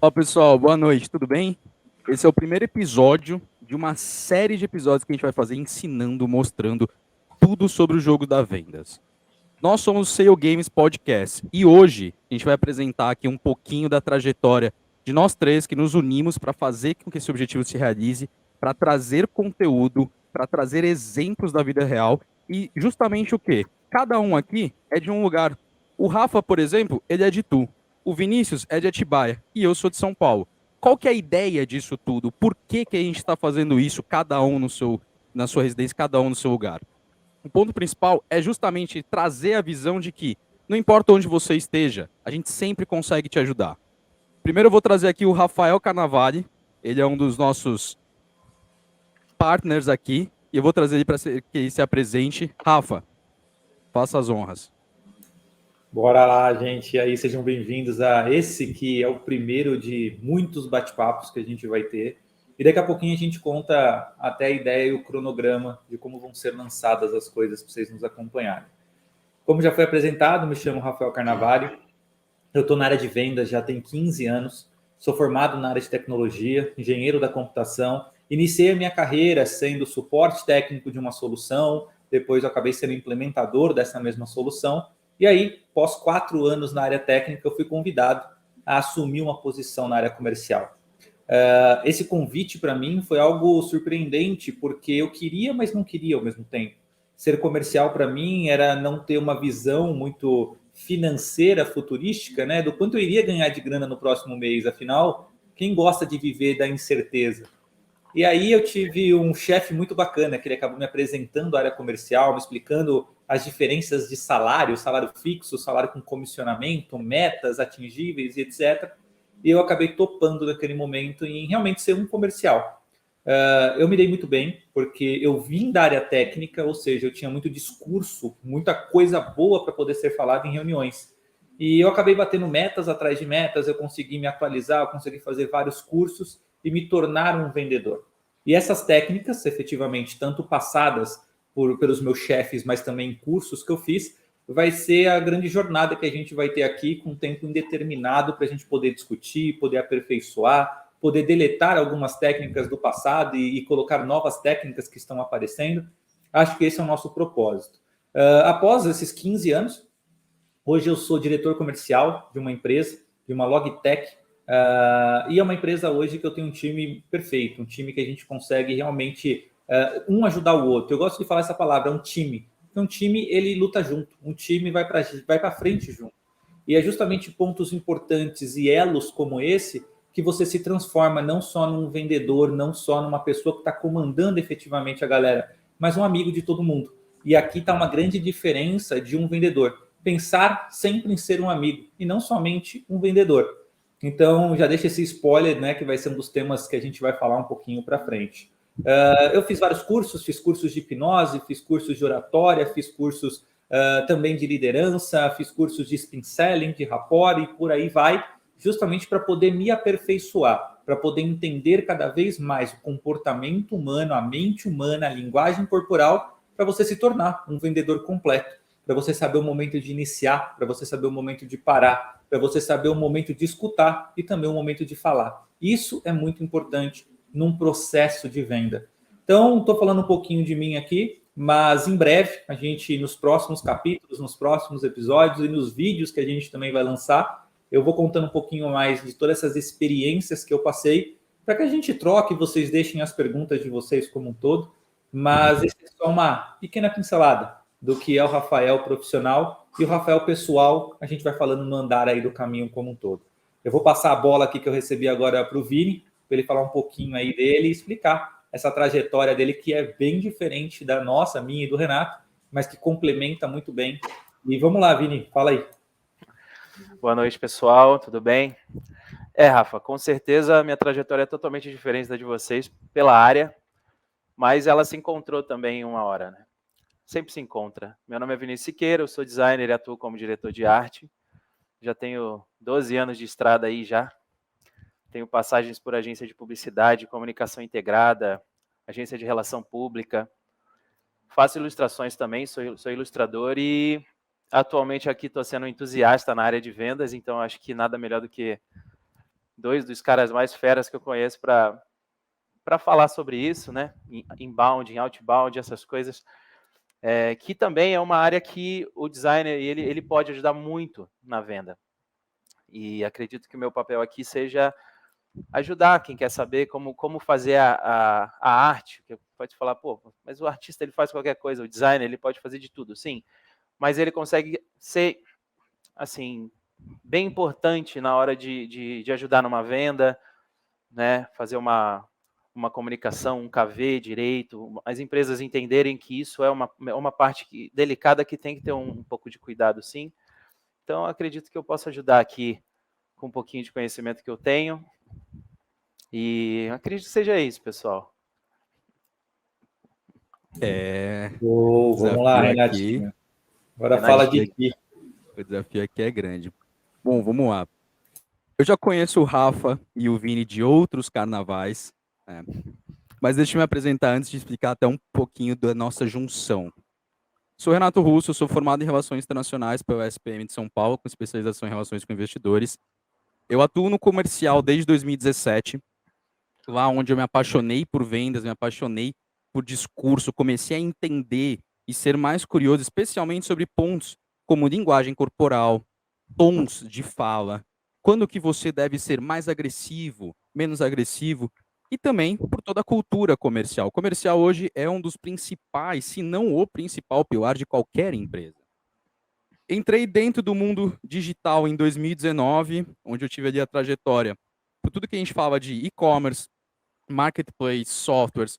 Olá pessoal, boa noite, tudo bem? Esse é o primeiro episódio de uma série de episódios que a gente vai fazer ensinando, mostrando tudo sobre o jogo da vendas. Nós somos o Sale Games Podcast e hoje a gente vai apresentar aqui um pouquinho da trajetória de nós três que nos unimos para fazer com que esse objetivo se realize, para trazer conteúdo, para trazer exemplos da vida real e justamente o quê? Cada um aqui é de um lugar. O Rafa, por exemplo, ele é de Itu. O Vinícius é de Atibaia e eu sou de São Paulo. Qual que é a ideia disso tudo? Por que que a gente está fazendo isso, cada um no seu, na sua residência, cada um no seu lugar? O ponto principal é justamente trazer a visão de que não importa onde você esteja, a gente sempre consegue te ajudar. Primeiro eu vou trazer aqui o Rafael Carnavale, ele é um dos nossos partners aqui, e eu vou trazer ele para que ele se apresente. Rafa, faça as honras. Bora lá, gente. E aí, sejam bem-vindos a esse que é o primeiro de muitos bate-papos que a gente vai ter. E daqui a pouquinho a gente conta até a ideia e o cronograma de como vão ser lançadas as coisas para vocês nos acompanharem. Como já foi apresentado, me chamo Rafael Carnavale. Eu estou na área de vendas já tem 15 anos. Sou formado na área de tecnologia, engenheiro da computação. Iniciei a minha carreira sendo suporte técnico de uma solução. Depois eu acabei sendo implementador dessa mesma solução. E aí, após 4 anos na área técnica, eu fui convidado a assumir uma posição na área comercial. Esse convite para mim foi algo surpreendente, porque eu queria, mas não queria ao mesmo tempo. Ser comercial para mim era não ter uma visão muito financeira, futurística, né? Do quanto eu iria ganhar de grana no próximo mês. Afinal, quem gosta de viver da incerteza? E aí eu tive um chefe muito bacana, que ele acabou me apresentando a área comercial, me explicando as diferenças de salário fixo, salário com comissionamento, metas atingíveis e etc. E eu acabei topando naquele momento em realmente ser um comercial. Eu me dei muito bem, porque eu vim da área técnica, ou seja, eu tinha muito discurso, muita coisa boa para poder ser falada em reuniões. E eu acabei batendo metas atrás de metas, eu consegui me atualizar, eu consegui fazer vários cursos e me tornar um vendedor. E essas técnicas, efetivamente, tanto passadas pelos meus chefes, mas também em cursos que eu fiz, vai ser a grande jornada que a gente vai ter aqui com tempo indeterminado para a gente poder discutir, poder aperfeiçoar, poder deletar algumas técnicas do passado e colocar novas técnicas que estão aparecendo. Acho que esse é o nosso propósito. Após esses 15 anos, hoje eu sou diretor comercial de uma empresa, de uma logtech, e é uma empresa hoje que eu tenho um time perfeito, um time que a gente consegue realmente um ajudar o outro. Eu gosto de falar essa palavra, é um time. Um time, ele luta junto, um time vai para frente junto. E é justamente pontos importantes e elos como esse que você se transforma não só num vendedor, não só numa pessoa que está comandando efetivamente a galera, mas um amigo de todo mundo. E aqui está uma grande diferença de um vendedor. Pensar sempre em ser um amigo e não somente um vendedor. Então, já deixa esse spoiler, né, que vai ser um dos temas que a gente vai falar um pouquinho para frente. Eu fiz vários cursos, fiz cursos de hipnose, fiz cursos de oratória, fiz cursos também de liderança, fiz cursos de spin selling, de rapport e por aí vai, justamente para poder me aperfeiçoar, para poder entender cada vez mais o comportamento humano, a mente humana, a linguagem corporal, para você se tornar um vendedor completo, para você saber o momento de iniciar, para você saber o momento de parar, para você saber o momento de escutar e também o momento de falar. Isso é muito importante num processo de venda. Então, estou falando um pouquinho de mim aqui, mas em breve, a gente, nos próximos capítulos, nos próximos episódios e nos vídeos que a gente também vai lançar, eu vou contando um pouquinho mais de todas essas experiências que eu passei, para que a gente troque, vocês deixem as perguntas de vocês como um todo, mas esse é só uma pequena pincelada do que é o Rafael profissional e o Rafael pessoal, a gente vai falando no andar aí do caminho como um todo. Eu vou passar a bola aqui que eu recebi agora para o Vini, para ele falar um pouquinho aí dele e explicar essa trajetória dele, que é bem diferente da nossa, minha e do Renato, mas que complementa muito bem. E vamos lá, Vini, fala aí. Boa noite, pessoal, tudo bem? Rafa, com certeza a minha trajetória é totalmente diferente da de vocês pela área, mas ela se encontrou também em uma hora, né? Sempre se encontra. Meu nome é Vinícius Siqueira, eu sou designer e atuo como diretor de arte. Já tenho 12 anos de estrada aí já. Tenho passagens por agência de publicidade, comunicação integrada, agência de relação pública. Faço ilustrações também, sou ilustrador e atualmente aqui estou sendo um entusiasta na área de vendas, então acho que nada melhor do que dois dos caras mais feras que eu conheço para falar sobre isso, né? Inbound, em outbound, essas coisas. Que também é uma área que o designer ele pode ajudar muito na venda. E acredito que o meu papel aqui seja ajudar quem quer saber como fazer a arte. Que pode falar, pô, mas o artista ele faz qualquer coisa, o designer ele pode fazer de tudo, sim. Mas ele consegue ser, assim, bem importante na hora de ajudar numa venda, né? Fazer uma comunicação, um KV direito, as empresas entenderem que isso é uma parte delicada que tem que ter um pouco de cuidado, sim. Então, acredito que eu posso ajudar aqui com um pouquinho de conhecimento que eu tenho. E acredito que seja isso, pessoal. Vamos lá, Renatinho. Agora fala de ti. O desafio aqui é grande. Bom, vamos lá. Eu já conheço o Rafa e o Vini de outros carnavais, né? Mas deixa eu me apresentar antes de explicar até um pouquinho da nossa junção. Sou Renato Russo, sou formado em Relações Internacionais pela SPM de São Paulo, com especialização em Relações com Investidores. Eu atuo no comercial desde 2017, lá onde eu me apaixonei por vendas, me apaixonei por discurso, comecei a entender e ser mais curioso, especialmente sobre pontos como linguagem corporal, tons de fala, quando que você deve ser mais agressivo, menos agressivo, e também por toda a cultura comercial. O comercial hoje é um dos principais, se não o principal pilar de qualquer empresa. Entrei dentro do mundo digital em 2019, onde eu tive ali a trajetória por tudo que a gente fala de e-commerce, marketplace, softwares,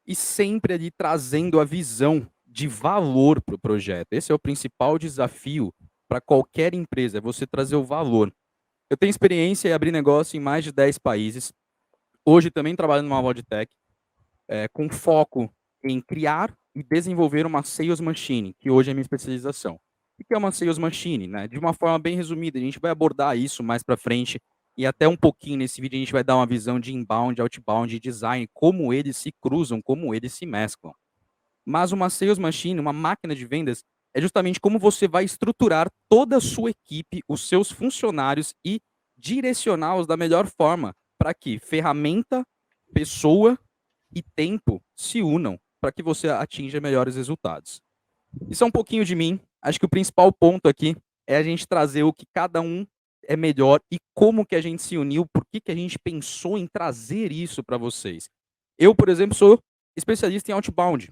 e sempre ali trazendo a visão de valor para o projeto. Esse é o principal desafio para qualquer empresa, é você trazer o valor. Eu tenho experiência em abrir negócio em mais de 10 países. Hoje também trabalho numa Logitech, com foco em criar e desenvolver uma sales machine, que hoje é a minha especialização. O que é uma sales machine? Né? De uma forma bem resumida, a gente vai abordar isso mais para frente e até um pouquinho nesse vídeo a gente vai dar uma visão de inbound, outbound, de design, como eles se cruzam, como eles se mesclam. Mas uma sales machine, uma máquina de vendas, é justamente como você vai estruturar toda a sua equipe, os seus funcionários e direcioná-los da melhor forma para que ferramenta, pessoa e tempo se unam para que você atinja melhores resultados. Isso é um pouquinho de mim. Acho que o principal ponto aqui é a gente trazer o que cada um é melhor e como que a gente se uniu, por que a gente pensou em trazer isso para vocês. Eu, por exemplo, sou especialista em outbound.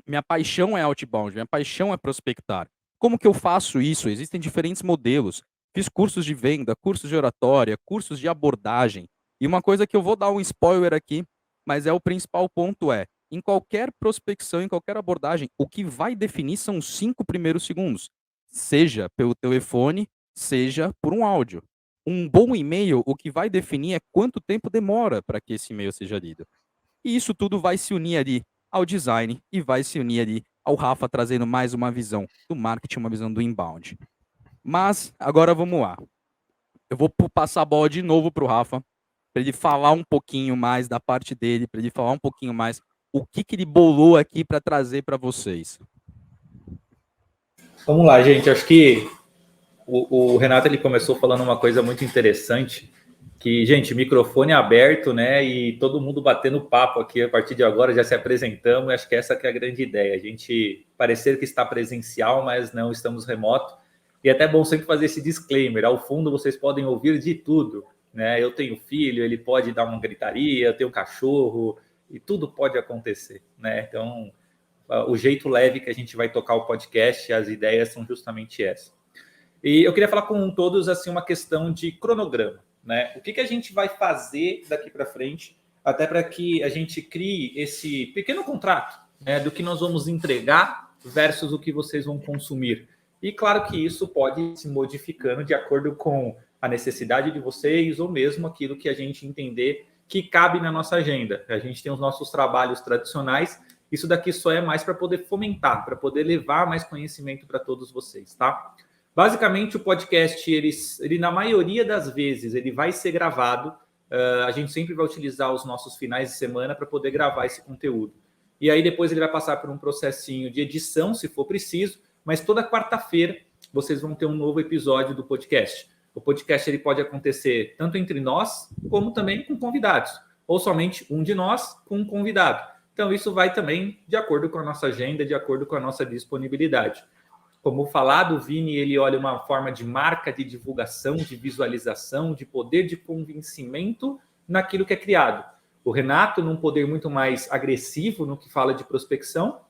Minha paixão é outbound, minha paixão é prospectar. Como que eu faço isso? Existem diferentes modelos. Fiz cursos de venda, cursos de oratória, cursos de abordagem. E uma coisa que eu vou dar um spoiler aqui, mas o principal ponto em qualquer prospecção, em qualquer abordagem, o que vai definir são os 5 primeiros segundos. Seja pelo telefone, seja por um áudio. Um bom e-mail, o que vai definir é quanto tempo demora para que esse e-mail seja lido. E isso tudo vai se unir ali ao design e vai se unir ali ao Rafa trazendo mais uma visão do marketing, uma visão do inbound. Mas agora vamos lá. Eu vou passar a bola de novo para o Rafa, para ele falar um pouquinho mais da parte dele, para ele falar um pouquinho mais o que ele bolou aqui para trazer para vocês. Vamos lá, gente. Acho que o Renato ele começou falando uma coisa muito interessante, que, gente, microfone aberto, né? E todo mundo batendo papo aqui a partir de agora, já se apresentamos. Acho que essa que é a grande ideia. A gente parecer que está presencial, mas não estamos remoto. E é até bom sempre fazer esse disclaimer. Ao fundo, vocês podem ouvir de tudo, né? Eu tenho filho, ele pode dar uma gritaria, eu tenho cachorro, e tudo pode acontecer, né? Então, o jeito leve que a gente vai tocar o podcast, as ideias são justamente essas. E eu queria falar com todos assim uma questão de cronograma, né? O que a gente vai fazer daqui para frente, até para que a gente crie esse pequeno contrato, né, do que nós vamos entregar versus o que vocês vão consumir. E claro que isso pode ir se modificando de acordo com a necessidade de vocês ou mesmo aquilo que a gente entender que cabe na nossa agenda. A gente tem os nossos trabalhos tradicionais, isso daqui só é mais para poder fomentar, para poder levar mais conhecimento para todos vocês, tá? Basicamente, o podcast, ele, na maioria das vezes, ele vai ser gravado. A gente sempre vai utilizar os nossos finais de semana para poder gravar esse conteúdo. E aí, depois, ele vai passar por um processinho de edição, se for preciso. Mas toda quarta-feira, vocês vão ter um novo episódio do podcast. O podcast ele pode acontecer tanto entre nós, como também com convidados, ou somente um de nós com um convidado. Então, isso vai também de acordo com a nossa agenda, de acordo com a nossa disponibilidade. Como falado, o Vini, ele olha uma forma de marca, de divulgação, de visualização, de poder de convencimento naquilo que é criado. O Renato, num poder muito mais agressivo no que fala de prospecção,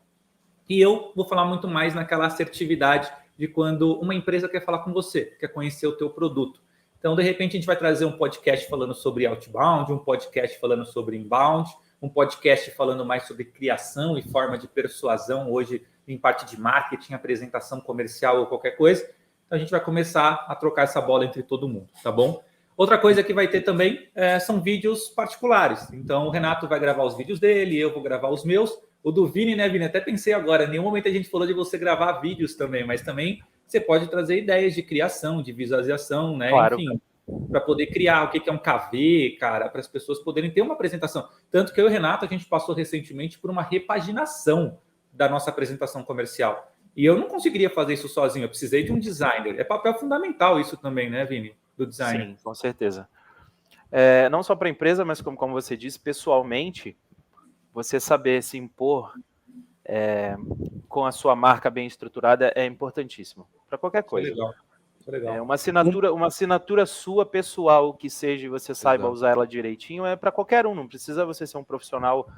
e eu vou falar muito mais naquela assertividade de quando uma empresa quer falar com você, quer conhecer o teu produto. Então, de repente, a gente vai trazer um podcast falando sobre outbound, um podcast falando sobre inbound, um podcast falando mais sobre criação e forma de persuasão, hoje em parte de marketing, apresentação comercial ou qualquer coisa. Então, a gente vai começar a trocar essa bola entre todo mundo, tá bom? Outra coisa que vai ter também são vídeos particulares. Então, o Renato vai gravar os vídeos dele, eu vou gravar os meus. O do Vini, né, Vini? Até pensei agora, em nenhum momento a gente falou de você gravar vídeos também, mas também você pode trazer ideias de criação, de visualização, né? Claro. Enfim, para poder criar o que é um KV, cara, para as pessoas poderem ter uma apresentação. Tanto que eu e o Renato, a gente passou recentemente por uma repaginação da nossa apresentação comercial. E eu não conseguiria fazer isso sozinho, eu precisei de um designer. É papel fundamental isso também, né, Vini? Do designer. Sim, com certeza. Não só para a empresa, mas como você disse, pessoalmente, você saber se impor com a sua marca bem estruturada é importantíssimo para qualquer coisa. Isso é legal. Uma assinatura sua pessoal que seja, você saiba usar ela direitinho, é para qualquer um. Não precisa você ser um profissional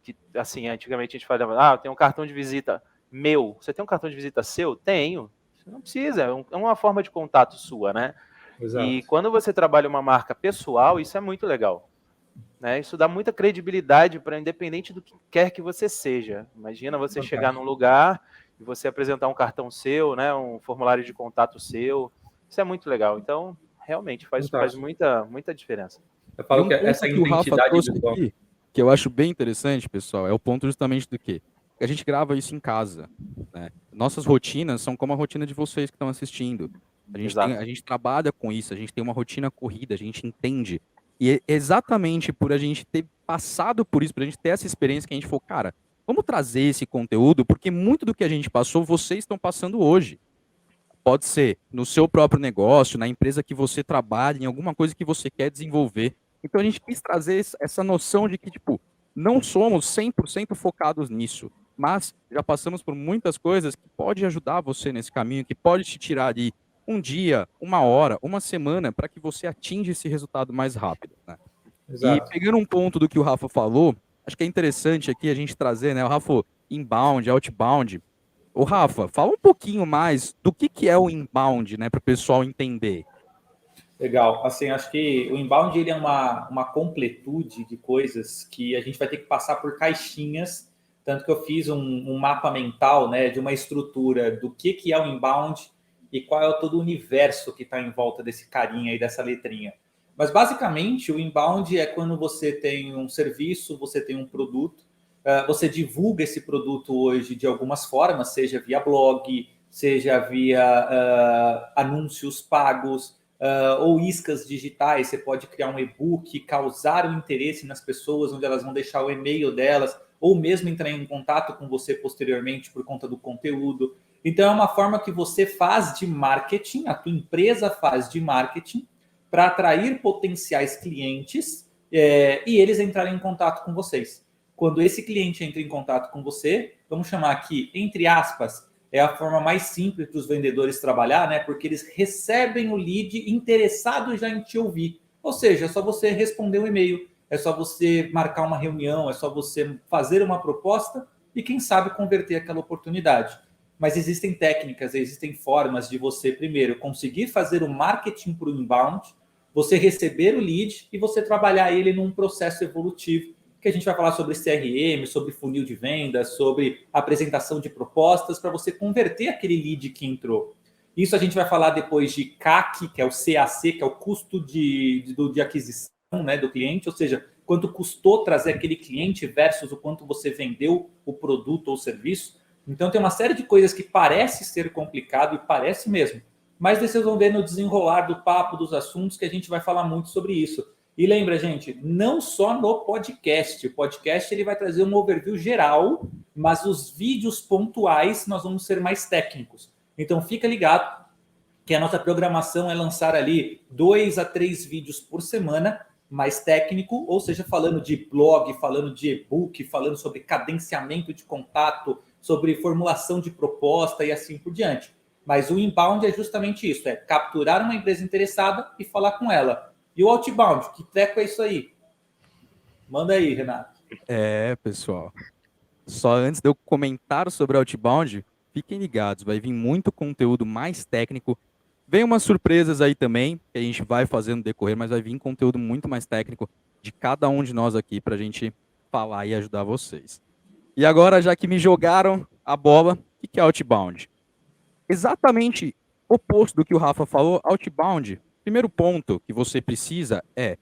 que, assim, antigamente a gente falava, eu tenho um cartão de visita meu. Você tem um cartão de visita seu? Tenho. Você não precisa. É uma forma de contato sua, né? Exato. E quando você trabalha uma marca pessoal, isso é muito legal. Né? Isso dá muita credibilidade para independente do que quer que você seja. Imagina você chegar num lugar e você apresentar um cartão seu, né, um formulário de contato seu. Isso é muito legal. Então, realmente faz muita diferença. Eu falo que essa identidade aqui, que eu acho bem interessante, pessoal, é o ponto justamente do quê? A gente grava isso em casa. Né? Nossas rotinas são como a rotina de vocês que estão assistindo. A gente trabalha com isso, a gente tem uma rotina corrida, a gente entende. E é exatamente por a gente ter passado por isso, por a gente ter essa experiência que a gente falou, cara, vamos trazer esse conteúdo, porque muito do que a gente passou, vocês estão passando hoje. Pode ser no seu próprio negócio, na empresa que você trabalha, em alguma coisa que você quer desenvolver. Então a gente quis trazer essa noção de que, tipo, não somos 100% focados nisso, mas já passamos por muitas coisas que pode ajudar você nesse caminho, que pode te tirar ali um dia, uma hora, uma semana, para que você atinja esse resultado mais rápido. Né? E pegando um ponto do que o Rafa falou, acho que é interessante aqui a gente trazer, né? O Rafa, inbound, outbound. Ô, Rafa, fala um pouquinho mais do que é o inbound, né, para o pessoal entender. Legal. Assim, acho que o inbound ele é uma completude de coisas que a gente vai ter que passar por caixinhas. Tanto que eu fiz um mapa mental, né, de uma estrutura do que é o inbound e qual é todo o universo que está em volta desse carinha aí, dessa letrinha. Mas, basicamente, o inbound é quando você tem um serviço, você tem um produto, você divulga esse produto hoje de algumas formas, seja via blog, seja via anúncios pagos, ou iscas digitais. Você pode criar um e-book, causar um interesse nas pessoas, onde elas vão deixar o e-mail delas, ou mesmo entrar em contato com você posteriormente por conta do conteúdo. Então, é uma forma que você faz de marketing, a tua empresa faz de marketing, para atrair potenciais clientes e eles entrarem em contato com vocês. Quando esse cliente entra em contato com você, vamos chamar aqui, entre aspas, é a forma mais simples dos vendedores trabalhar, né? Porque eles recebem o lead interessado já em te ouvir. Ou seja, é só você responder um e-mail, é só você marcar uma reunião, é só você fazer uma proposta e, quem sabe, converter aquela oportunidade. Mas existem técnicas, existem formas de você, primeiro, conseguir fazer o marketing para o inbound, você receber o lead e você trabalhar ele num processo evolutivo, que a gente vai falar sobre CRM, sobre funil de vendas, sobre apresentação de propostas, para você converter aquele lead que entrou. Isso a gente vai falar depois de CAC, que é o CAC, que é o custo de aquisição, né, do cliente, ou seja, quanto custou trazer aquele cliente versus o quanto você vendeu o produto ou serviço. Então, tem uma série de coisas que parece ser complicado, e parece mesmo. Mas vocês vão ver no desenrolar do papo, dos assuntos, que a gente vai falar muito sobre isso. E lembra, gente, não só no podcast. O podcast ele vai trazer um overview geral, mas os vídeos pontuais nós vamos ser mais técnicos. Então, fica ligado. que a nossa programação é lançar ali 2 a 3 vídeos por semana, mais técnico, ou seja, falando de blog, falando de e-book, falando sobre cadenciamento de contato, sobre formulação de proposta e assim por diante. Mas o inbound é justamente isso, é capturar uma empresa interessada e falar com ela. E o outbound, que treco é isso aí? Manda aí, Renato. Pessoal. Só antes de eu comentar sobre Outbound, fiquem ligados, vai vir muito conteúdo mais técnico. Vem umas surpresas aí também, que a gente vai fazer no decorrer, mas vai vir conteúdo muito mais técnico de cada um de nós aqui para a gente falar e ajudar vocês. E agora, já que me jogaram a bola, o que é Outbound? Exatamente oposto do que o Rafa falou, Outbound, primeiro ponto que você precisa é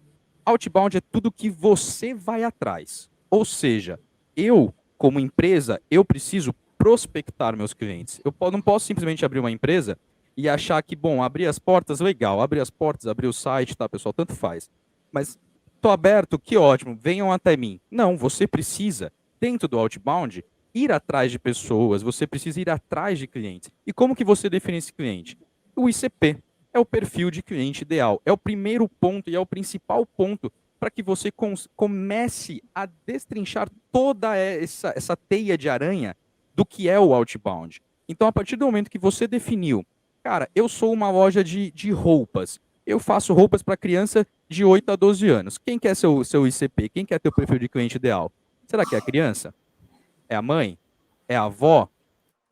Outbound é tudo que você vai atrás. Ou seja, eu, como empresa, eu preciso prospectar meus clientes. Eu não posso simplesmente abrir uma empresa e achar que, bom, abrir as portas, legal, abrir as portas, abrir o site, tá, pessoal, tanto faz. Mas tô aberto, que ótimo, venham até mim. Não, você precisa, dentro do Outbound, ir atrás de pessoas, você precisa ir atrás de clientes. E como que você define esse cliente? O ICP é o perfil de cliente ideal. É o primeiro ponto e é o principal ponto para que você comece a destrinchar toda essa teia de aranha do que é o outbound. Então, a partir do momento que você definiu, cara, eu sou uma loja de roupas, eu faço roupas para criança de 8 a 12 anos. Quem quer seu ICP? Quem quer teu perfil de cliente ideal? Será que é a criança? É a mãe? É a avó?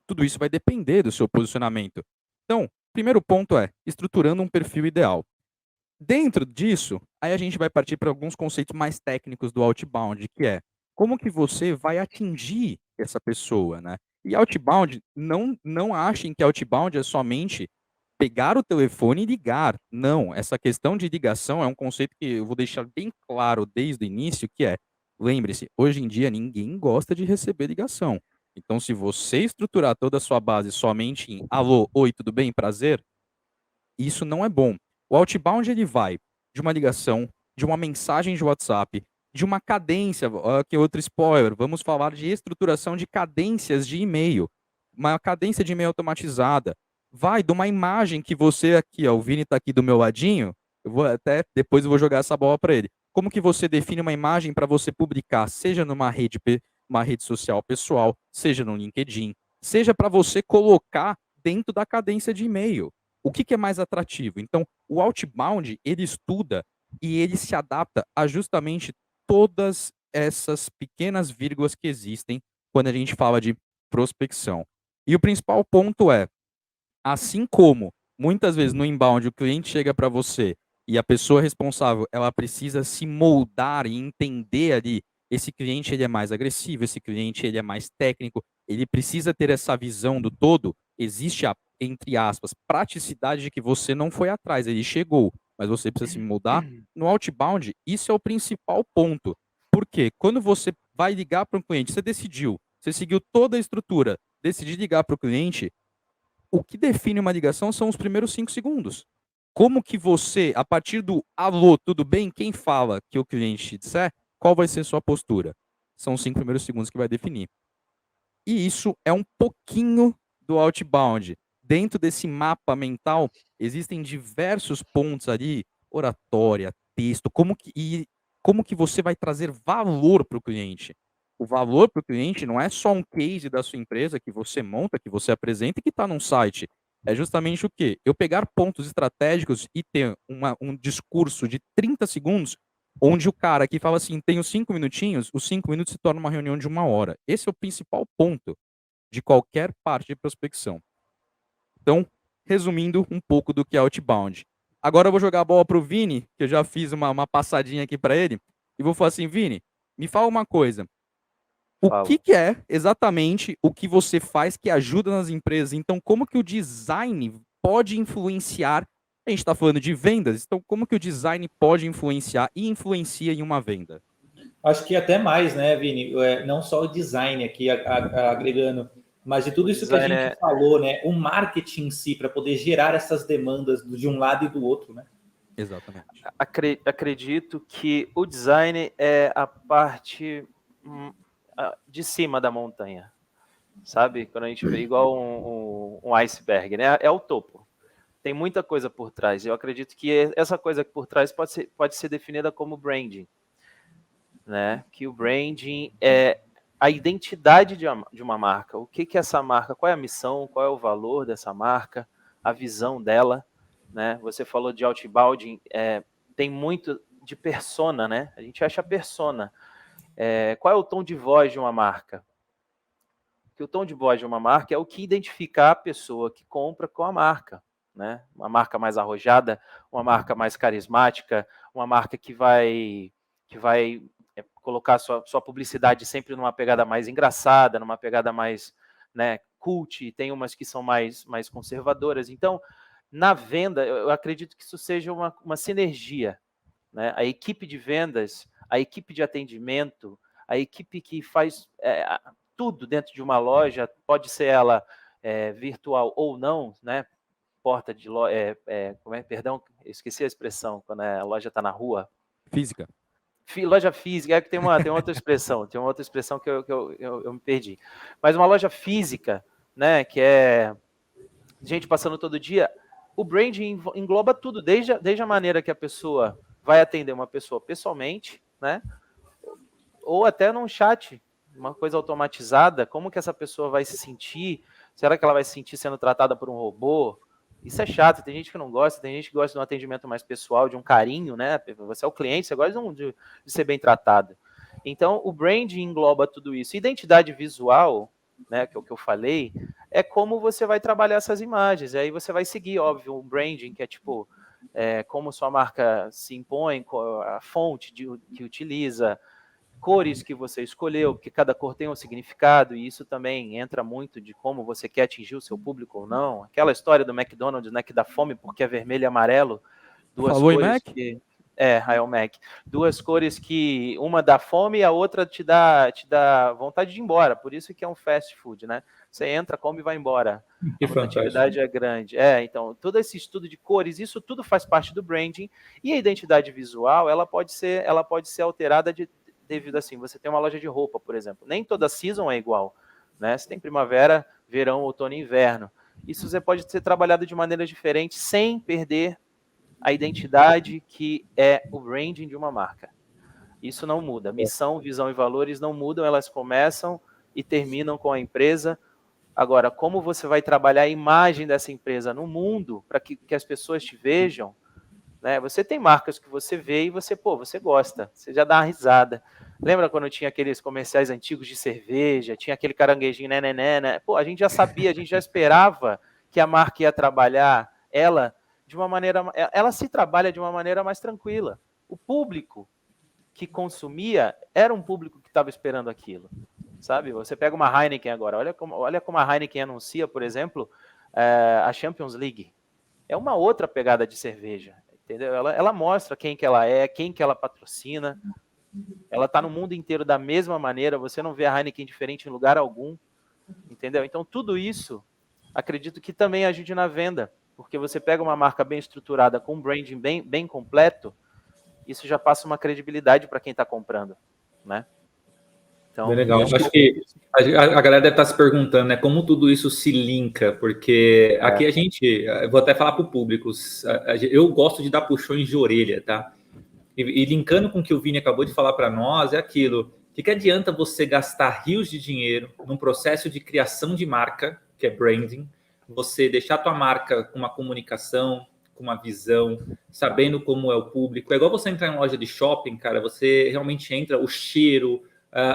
Tudo isso vai depender do seu posicionamento. Então, primeiro ponto é estruturando um perfil ideal. Dentro disso, aí a gente vai partir para alguns conceitos mais técnicos do outbound, que é como que você vai atingir essa pessoa, né? E outbound, não achem que outbound é somente pegar o telefone e ligar. Não, essa questão de ligação é um conceito que eu vou deixar bem claro desde o início, que é, lembre-se, hoje em dia ninguém gosta de receber ligação. Então, se você estruturar toda a sua base somente em alô, oi, tudo bem, prazer, isso não é bom. O outbound ele vai de uma ligação, de uma mensagem de WhatsApp, de uma cadência, que é outro spoiler, vamos falar de estruturação de cadências de e-mail, uma cadência de e-mail automatizada, vai de uma imagem que você aqui, ó, o Vini está aqui do meu ladinho, eu vou até depois eu vou jogar essa bola para ele. Como que você define uma imagem para você publicar, seja uma rede social pessoal, seja no LinkedIn, seja para você colocar dentro da cadência de e-mail. O que é mais atrativo? Então, o outbound, ele estuda e ele se adapta a justamente todas essas pequenas vírgulas que existem quando a gente fala de prospecção. E o principal ponto é, assim como muitas vezes no inbound o cliente chega para você e a pessoa responsável, ela precisa se moldar e entender ali, esse cliente ele é mais agressivo, esse cliente ele é mais técnico, ele precisa ter essa visão do todo, existe a, entre aspas, praticidade de que você não foi atrás, ele chegou, mas você precisa se moldar. No outbound, isso é o principal ponto. Por quê? Quando você vai ligar para um cliente, você decidiu, você seguiu toda a estrutura, decidiu ligar para o cliente, o que define uma ligação são os primeiros 5 segundos. Como que você, a partir do alô, tudo bem? Quem fala que o cliente te disser, qual vai ser sua postura? São os 5 primeiros segundos que vai definir. E isso é um pouquinho do outbound. Dentro desse mapa mental, existem diversos pontos ali, oratória, texto, como que você vai trazer valor para o cliente. O valor para o cliente não é só um case da sua empresa que você monta, que você apresenta e que está num site. É justamente o quê? Eu pegar pontos estratégicos e ter um discurso de 30 segundos onde o cara que fala assim, tenho 5 minutinhos, os 5 minutos se torna uma reunião de 1 hora. Esse é o principal ponto de qualquer parte de prospecção. Então, resumindo um pouco do que é outbound. Agora eu vou jogar a bola para o Vini, que eu já fiz uma passadinha aqui para ele, e vou falar assim, Vini, me fala uma coisa. O que é exatamente o que você faz que ajuda nas empresas? Então, como que o design pode influenciar? A gente está falando de vendas, então como que o design pode influenciar e influencia em uma venda? Acho que até mais, né, Vini? Não só o design aqui agregando, mas de tudo isso que a gente falou, né? O marketing em si, para poder gerar essas demandas de um lado e do outro, né? Exatamente. Acredito que o design é a parte de cima da montanha, sabe? Quando a gente vê igual um iceberg, né? É o topo. tem muita coisa por trás. Eu acredito que essa coisa por trás pode ser definida como branding, né? Que o branding é a identidade de uma marca. O que é essa marca? Qual é a missão? Qual é o valor dessa marca? A visão dela, né? Você falou de outbound, tem muito de persona, né? A gente acha persona. Qual é o tom de voz de uma marca? Que o tom de voz de uma marca é o que identifica a pessoa que compra com a marca, né? Uma marca mais arrojada, uma marca mais carismática, uma marca que vai colocar sua publicidade sempre numa pegada mais engraçada, numa pegada mais, né, cult, tem umas que são mais conservadoras. Então, na venda, eu acredito que isso seja uma sinergia, né? A equipe de vendas, a equipe de atendimento, a equipe que faz tudo dentro de uma loja, pode ser ela virtual ou não, né? Porta de loja, perdão, esqueci a expressão, quando a loja está na rua. Física. Loja física, que tem outra expressão, que eu me perdi. Mas uma loja física, né, que é gente passando todo dia, o branding engloba tudo, desde a maneira que a pessoa vai atender uma pessoa pessoalmente, né, ou até num chat, uma coisa automatizada, como que essa pessoa vai se sentir, será que ela vai se sentir sendo tratada por um robô? Isso é chato, tem gente que não gosta, tem gente que gosta de um atendimento mais pessoal, de um carinho, né? Você é o cliente, você gosta de ser bem tratado. Então, o branding engloba tudo isso. Identidade visual, né, que é o que eu falei, é como você vai trabalhar essas imagens. E aí você vai seguir, óbvio, um branding, que é tipo, como sua marca se impõe, a fonte que utiliza, cores que você escolheu, porque cada cor tem um significado, e isso também entra muito de como você quer atingir o seu público ou não. Aquela história do McDonald's, né, que dá fome porque é vermelho e amarelo, duas Falou cores em Mac? que... é o Mac. Duas cores que uma dá fome e a outra te dá vontade de ir embora, por isso que é um fast food, né? Você entra, come e vai embora. Que a rotatividade é grande. Então, todo esse estudo de cores, isso tudo faz parte do branding, e a identidade visual, ela pode ser alterada devido assim, você tem uma loja de roupa, por exemplo, nem toda season é igual, né? Você tem primavera, verão, outono e inverno. Isso você pode ser trabalhado de maneiras diferentes sem perder a identidade que é o branding de uma marca. Isso não muda. Missão, visão e valores não mudam, elas começam e terminam com a empresa. Agora, como você vai trabalhar a imagem dessa empresa no mundo para que as pessoas te vejam, né? Você tem marcas que você vê e você gosta, você já dá uma risada. Lembra quando tinha aqueles comerciais antigos de cerveja, tinha aquele caranguejinho, né? Pô, a gente já sabia, a gente já esperava que a marca ia trabalhar ela se trabalha de uma maneira mais tranquila. O público que consumia era um público que estava esperando aquilo, sabe? Você pega uma Heineken agora, olha como a Heineken anuncia, por exemplo, a Champions League. É uma outra pegada de cerveja. Entendeu? Ela mostra quem que ela é, quem que ela patrocina. Ela está no mundo inteiro da mesma maneira. Você não vê a Heineken diferente em lugar algum. Entendeu? Então, tudo isso, acredito que também ajude na venda. Porque você pega uma marca bem estruturada, com um branding bem completo, isso já passa uma credibilidade para quem está comprando, né? Então, bem legal. Acho que a galera deve estar se perguntando, né, como tudo isso se linka, porque aqui a gente, eu vou até falar para o público, eu gosto de dar puxões de orelha, tá? E linkando com o que o Vini acabou de falar para nós, é aquilo, que adianta você gastar rios de dinheiro num processo de criação de marca, que é branding, você deixar a tua marca com uma comunicação, com uma visão, sabendo como é o público. É igual você entrar em loja de shopping, cara, você realmente entra, o cheiro,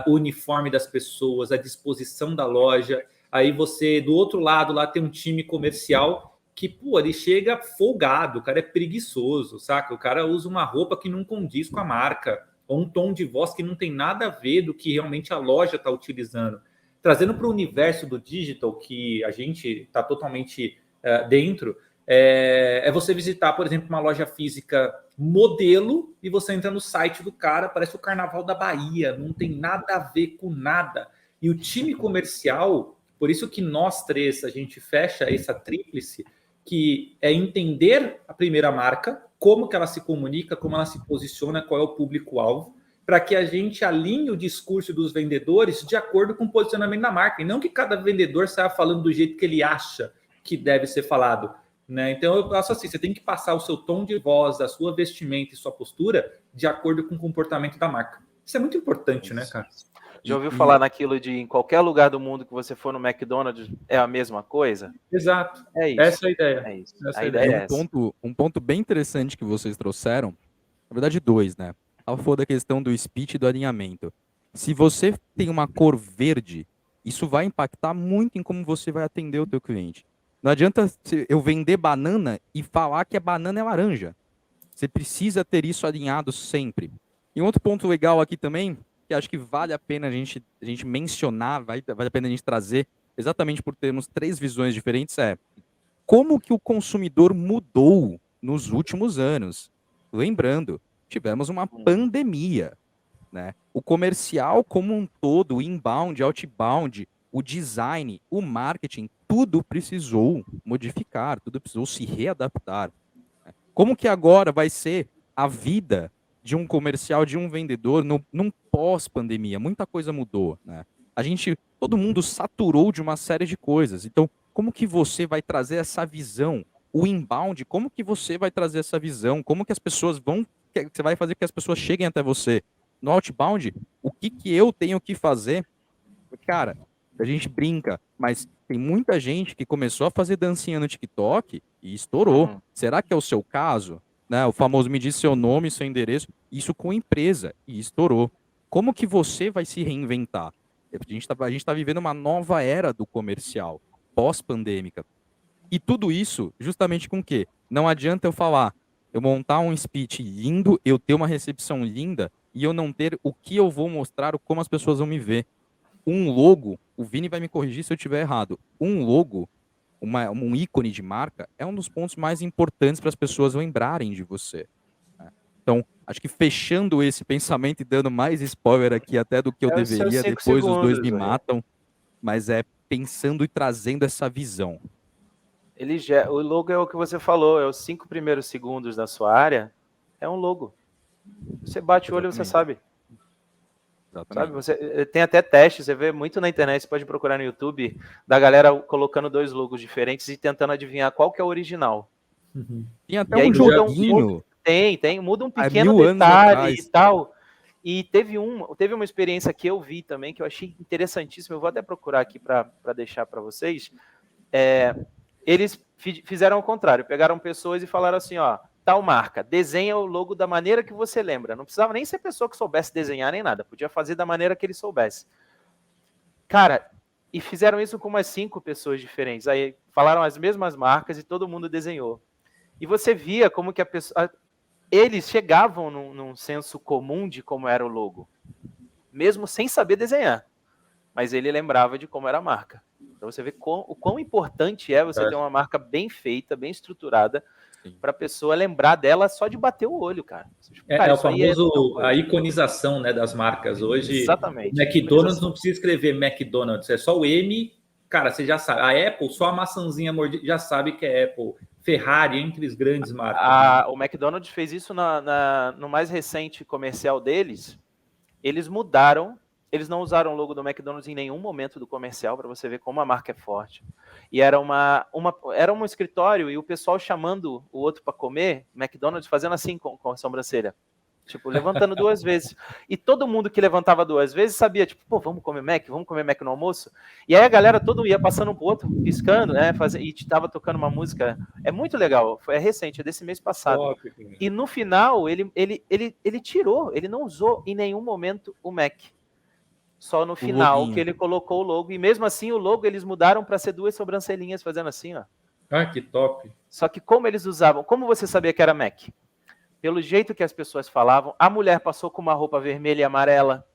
o uniforme das pessoas, a disposição da loja. Aí você, do outro lado, lá tem um time comercial que, pô, ele chega folgado, o cara é preguiçoso, saca? O cara usa uma roupa que não condiz com a marca, ou um tom de voz que não tem nada a ver do que realmente a loja está utilizando. Trazendo para o universo do digital, que a gente está totalmente dentro, é você visitar, por exemplo, uma loja física modelo e você entra no site do cara, parece o Carnaval da Bahia, não tem nada a ver com nada. E o time comercial, por isso que nós três, a gente fecha essa tríplice, que é entender a primeira marca, como que ela se comunica, como ela se posiciona, qual é o público-alvo, para que a gente alinhe o discurso dos vendedores de acordo com o posicionamento da marca, e não que cada vendedor saia falando do jeito que ele acha que deve ser falado. né? Então eu faço assim, você tem que passar o seu tom de voz, a sua vestimenta e sua postura de acordo com o comportamento da marca. Isso é muito importante, né, cara? Já ouviu falar naquilo de em qualquer lugar do mundo que você for no McDonald's é a mesma coisa? Exato. É isso. Essa é a ideia. É isso. Essa A é a ideia E é essa. um ponto bem interessante que vocês trouxeram, na verdade dois, né? A favor da questão do speech e do alinhamento. Se você tem uma cor verde, isso vai impactar muito em como você vai atender o teu cliente. Não adianta eu vender banana e falar que a banana é laranja. Você precisa ter isso alinhado sempre. E um outro ponto legal aqui também, que acho que vale a pena a gente mencionar, vale a pena a gente trazer, exatamente por termos três visões diferentes, é como que o consumidor mudou nos últimos anos. Lembrando, tivemos uma pandemia, né? O comercial como um todo, o inbound, outbound, o design, o marketing, tudo precisou modificar, tudo precisou se readaptar. Como que agora vai ser a vida de um comercial, de um vendedor num pós-pandemia? Muita coisa mudou, né? Todo mundo saturou de uma série de coisas. Então, como que você vai trazer essa visão? O inbound, como que você vai trazer essa visão? Como que as pessoas você vai fazer que as pessoas cheguem até você? No outbound, o que que eu tenho que fazer? Cara, a gente brinca, mas tem muita gente que começou a fazer dancinha no TikTok e estourou. Será que é o seu caso? Né? O famoso me diz seu nome, seu endereço, isso com empresa e estourou. Como que você vai se reinventar? A gente tá vivendo uma nova era do comercial, pós-pandêmica. E tudo isso justamente com o quê? Não adianta eu montar um speech lindo, eu ter uma recepção linda e eu não ter o que eu vou mostrar, como as pessoas vão me ver. Um logo, o Vini vai me corrigir se eu estiver errado. Um logo, um ícone de marca, é um dos pontos mais importantes para as pessoas lembrarem de você. Né? Então, acho que fechando esse pensamento e dando mais spoiler aqui até do que eu deveria, depois os dois me matam, mas é pensando e trazendo essa visão. O logo é o que você falou, é os 5 primeiros segundos da sua área, é um logo. Você bate o olho e você sabe. Sabe? Você tem até testes, você vê muito na internet, você pode procurar no YouTube, da galera colocando 2 logos diferentes e tentando adivinhar qual que é o original. Tem até um joguinho. Muda um pequeno detalhe e tal. E teve uma experiência que eu vi também, que eu achei interessantíssima, eu vou até procurar aqui para deixar para vocês. Eles fizeram o contrário, pegaram pessoas e falaram assim, ó, tal marca, desenha o logo da maneira que você lembra. Não precisava nem ser pessoa que soubesse desenhar nem nada, podia fazer da maneira que ele soubesse. Cara, e fizeram isso com umas 5 pessoas diferentes. Aí falaram as mesmas marcas e todo mundo desenhou. E você via como que eles chegavam num senso comum de como era o logo, mesmo sem saber desenhar. Mas ele lembrava de como era a marca. Então você vê o quão importante é você ter uma marca bem feita, bem estruturada, para a pessoa lembrar dela só de bater o olho, cara. É o famoso a iconização, né, das marcas. Hoje, exatamente. O McDonald's não precisa escrever McDonald's, é só o M, cara, você já sabe. A Apple, só a maçãzinha mordida, já sabe que é Apple. Ferrari, entre as grandes marcas. O McDonald's fez isso no mais recente comercial deles. Eles mudaram. Eles não usaram o logo do McDonald's em nenhum momento do comercial, para você ver como a marca é forte. E era um escritório e o pessoal chamando o outro para comer, McDonald's fazendo assim com a sobrancelha. Tipo, levantando 2 vezes. E todo mundo que levantava 2 vezes sabia, tipo, pô, vamos comer Mac no almoço? E aí a galera todo ia passando um pro outro, piscando, né? E tava tocando uma música. É muito legal, é recente, é desse mês passado. Óbvio. E no final, ele tirou, ele não usou em nenhum momento o Mac. Só no final que ele colocou o logo. E mesmo assim, o logo eles mudaram para ser 2 sobrancelhinhas fazendo assim, ó. Ah, que top. Só que como eles usavam... Como você sabia que era Mac? Pelo jeito que as pessoas falavam. A mulher passou com uma roupa vermelha e amarela.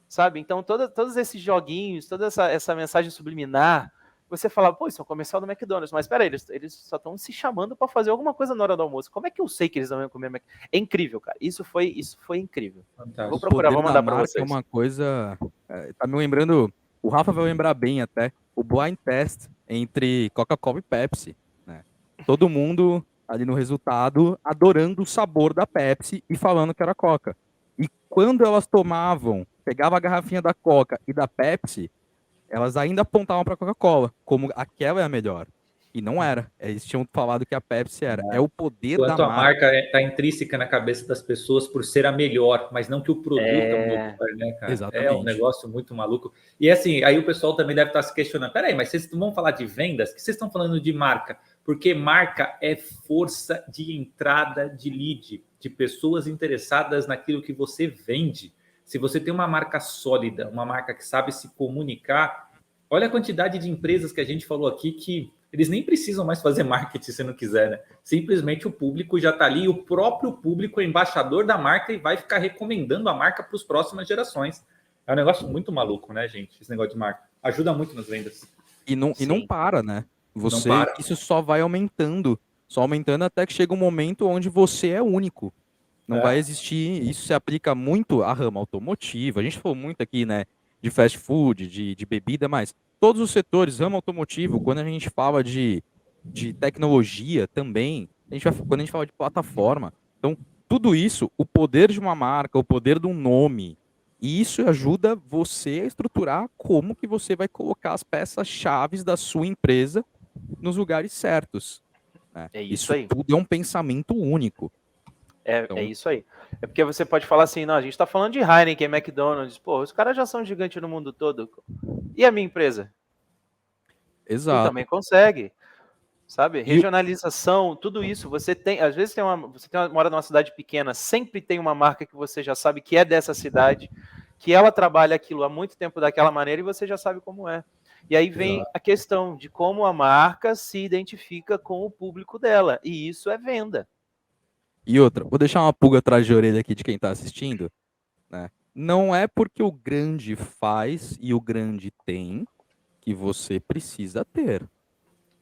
Sabe? Então, todos esses joguinhos, toda essa mensagem subliminar... Você falava, pô, isso é um comercial do McDonald's. Mas peraí, eles só estão se chamando para fazer alguma coisa na hora do almoço. Como é que eu sei que eles não iam comer Mac? É incrível, cara. Isso foi incrível. Fantástico. Vou procurar, vou mandar para vocês. É uma coisa... tá me lembrando... O Rafa vai lembrar bem até. O blind test entre Coca-Cola e Pepsi. Né? Todo mundo ali no resultado adorando o sabor da Pepsi e falando que era Coca. E quando elas pegavam a garrafinha da Coca e da Pepsi... elas ainda apontavam para a Coca-Cola, como aquela é a melhor. E não era. Eles tinham falado que a Pepsi era. É o poder da Quanto a marca. marca está intrínseca na cabeça das pessoas por ser a melhor, mas não que o produto é o melhor, né, cara? É um Exatamente. negócio muito maluco. E assim, aí o pessoal também deve estar se questionando: peraí, mas vocês não vão falar de vendas? Que vocês estão falando de marca? Porque marca é força de entrada de lead, de pessoas interessadas naquilo que você vende. Se você tem uma marca sólida, uma marca que sabe se comunicar, olha a quantidade de empresas que a gente falou aqui que eles nem precisam mais fazer marketing se não quiser, né? Simplesmente o público já está ali, e o próprio público é embaixador da marca e vai ficar recomendando a marca para as próximas gerações. É um negócio muito maluco, né, gente? Esse negócio de marca. Ajuda muito nas vendas. E não Sim. para, né? Não para. Isso só vai aumentando. Só aumentando até que chega um momento onde você é único. Não vai É, existir. Isso se aplica muito à rama automotiva. A gente falou muito aqui, né? De fast food, de bebida, mas todos os setores, ramo automotivo, quando a gente fala de tecnologia também, quando a gente fala de plataforma. Então, tudo isso, o poder de uma marca, o poder de um nome, e isso ajuda você a estruturar como que você vai colocar as peças-chaves da sua empresa nos lugares certos, né? É isso Isso aí. tudo é um pensamento único. É Então, isso aí. É porque você pode falar assim, não, a gente está falando de Heineken, McDonald's, pô, os caras já são gigantes no mundo todo. E a minha empresa? Tu exato. também consegue, sabe? E, Regionalização, tudo isso. Você tem, às vezes mora numa cidade pequena, sempre tem uma marca que você já sabe que é dessa cidade, que ela trabalha aquilo há muito tempo daquela maneira e você já sabe como é. E aí vem exato. a questão de como a marca se identifica com o público dela. E isso é venda. e outra, vou deixar uma pulga atrás de orelha aqui de quem está assistindo, né? Não é porque o grande faz e o grande tem que você precisa ter.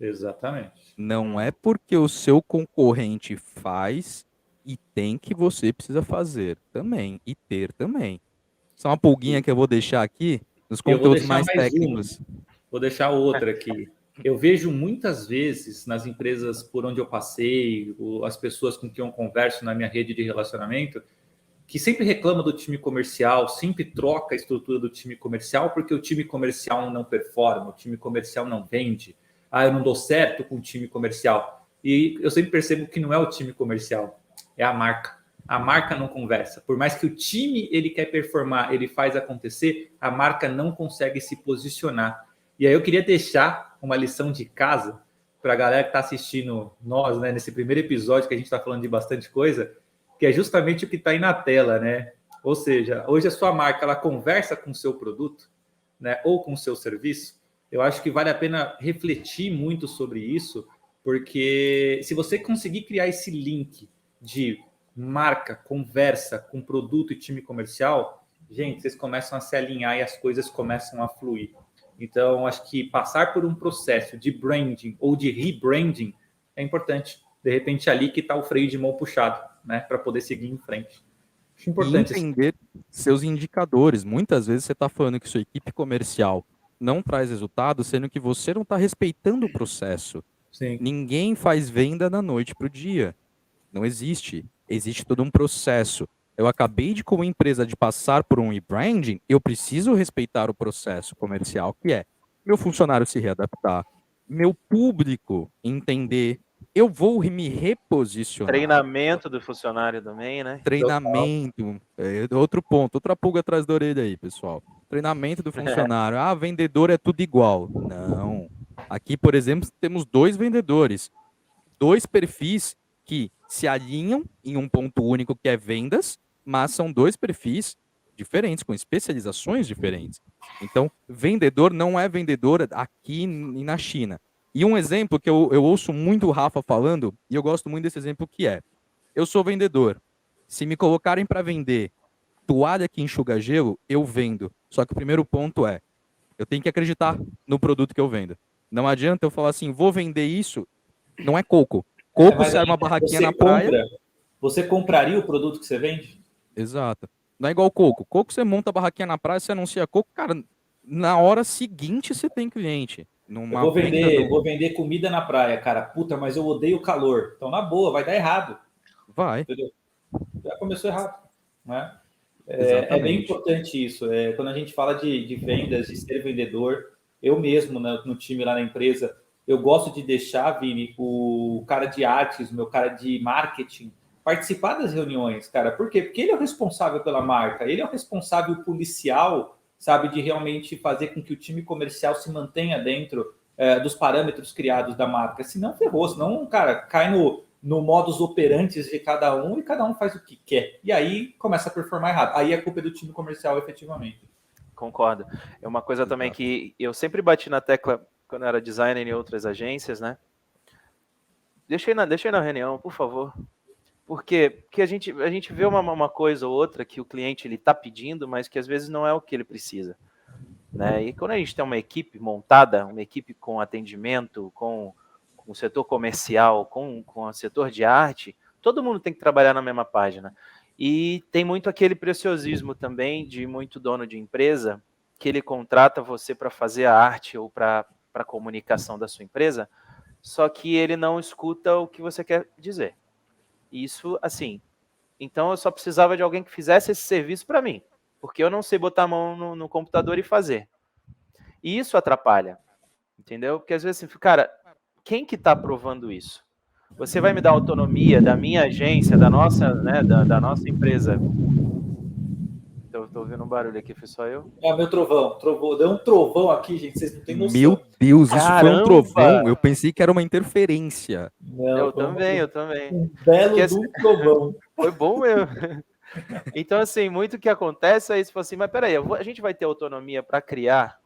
Exatamente. Não é porque o seu concorrente faz e tem que você precisa fazer também e ter também. Só uma pulguinha que eu vou deixar aqui nos E eu vou conteúdos deixar mais mais uma. técnicos. Vou deixar outra aqui. Eu vejo muitas vezes nas empresas por onde eu passei, as pessoas com quem eu converso na minha rede de relacionamento, que sempre reclama do time comercial, sempre troca a estrutura do time comercial porque o time comercial não performa, o time comercial não vende. Ah, eu não dou certo com o time comercial. E eu sempre percebo que não é o time comercial, é a marca. A marca não conversa. Por mais que o time ele quer performar, ele faz acontecer, a marca não consegue se posicionar. E aí eu queria deixar uma lição de casa para a galera que está assistindo nós, né, nesse primeiro episódio que a gente está falando de bastante coisa, que é justamente o que está aí na tela, né? Ou seja, hoje a sua marca ela conversa com o seu produto, né, ou com o seu serviço. Eu acho que vale a pena refletir muito sobre isso, porque se você conseguir criar esse link de marca, conversa com produto e time comercial, gente, vocês começam a se alinhar e as coisas começam a fluir. Então, acho que passar por um processo de branding ou de rebranding é importante. De repente, ali que está o freio de mão puxado, né, para poder seguir em frente. Acho E importante isso. entender seus indicadores. Muitas vezes você está falando que sua equipe comercial não traz resultado, sendo que você não está respeitando o processo. Sim, Ninguém faz venda da noite para o dia. Não existe. Existe todo um processo. Eu acabei de, como empresa, de passar por um rebranding, eu preciso respeitar o processo comercial, que é meu funcionário se readaptar, meu público entender, eu vou me reposicionar. Treinamento do funcionário também, né? total. Treinamento, outro ponto, outra pulga atrás da orelha aí, pessoal. Treinamento do funcionário. Ah, vendedor é tudo igual. Não. Aqui, por exemplo, temos dois vendedores, dois perfis que se alinham em um ponto único que é vendas, mas são dois perfis diferentes, com especializações diferentes. Então, vendedor não é vendedor aqui e na China. E um exemplo que eu ouço muito o Rafa falando, e eu gosto muito desse exemplo, que é: eu sou vendedor. Se me colocarem para vender toalha que enxuga gelo, eu vendo. Só que o primeiro ponto é, eu tenho que acreditar no produto que eu vendo. Não adianta eu falar assim, vou vender isso, não é coco. Coco, Mas se aí, arma uma barraquinha você na praia, compra, você compraria o produto que você vende? exato. Não é igual coco. Coco, você monta a barraquinha na praia, você anuncia coco, cara, na hora seguinte você tem cliente. Numa venda Eu não vou vender comida na praia, cara. Puta, mas eu odeio o calor. Então, na boa, vai dar errado. vai. Entendeu? Já começou errado, né? É bem Exatamente. importante isso. Quando a gente fala de vendas, de ser vendedor, eu mesmo no time lá na empresa, eu gosto de deixar, Vini, o cara de artes, o meu cara de marketing, participar das reuniões, cara. Por quê? Porque ele é o responsável pela marca, ele é o responsável policial, sabe, de realmente fazer com que o time comercial se mantenha dentro dos parâmetros criados da marca. Senão ferrou, senão, cara, cai no modus operantes de cada um e cada um faz o que quer. E aí começa a performar errado. Aí a culpa é do time comercial, efetivamente. Concordo. É uma coisa também que eu sempre bati na tecla quando eu era designer em outras agências, né? Deixa eu ir na reunião, por favor. Porque a gente vê uma coisa ou outra que o cliente ele está pedindo, mas que às vezes não é o que ele precisa. Né? E quando a gente tem uma equipe montada, uma equipe com atendimento, com o setor comercial, com o setor de arte, todo mundo tem que trabalhar na mesma página. E tem muito aquele preciosismo também de muito dono de empresa, que ele contrata você para fazer a arte ou para a comunicação da sua empresa, só que ele não escuta o que você quer dizer. Isso, assim, então eu só precisava de alguém que fizesse esse serviço para mim, porque eu não sei botar a mão no computador e fazer. E isso atrapalha, entendeu? Porque às vezes, assim, cara, quem que está aprovando isso? Você vai me dar autonomia da minha agência, da nossa, né, da nossa empresa? Tô ouvindo um barulho aqui, foi só eu? É meu trovão. Deu um trovão aqui, gente, vocês não têm noção. Meu Deus, isso foi um Caramba! trovão. Eu pensei que era uma interferência. Não, Eu também. Um belo Porque, do trovão. Foi bom mesmo. Então, assim, muito que acontece é isso, assim, mas peraí, a gente vai ter autonomia para criar.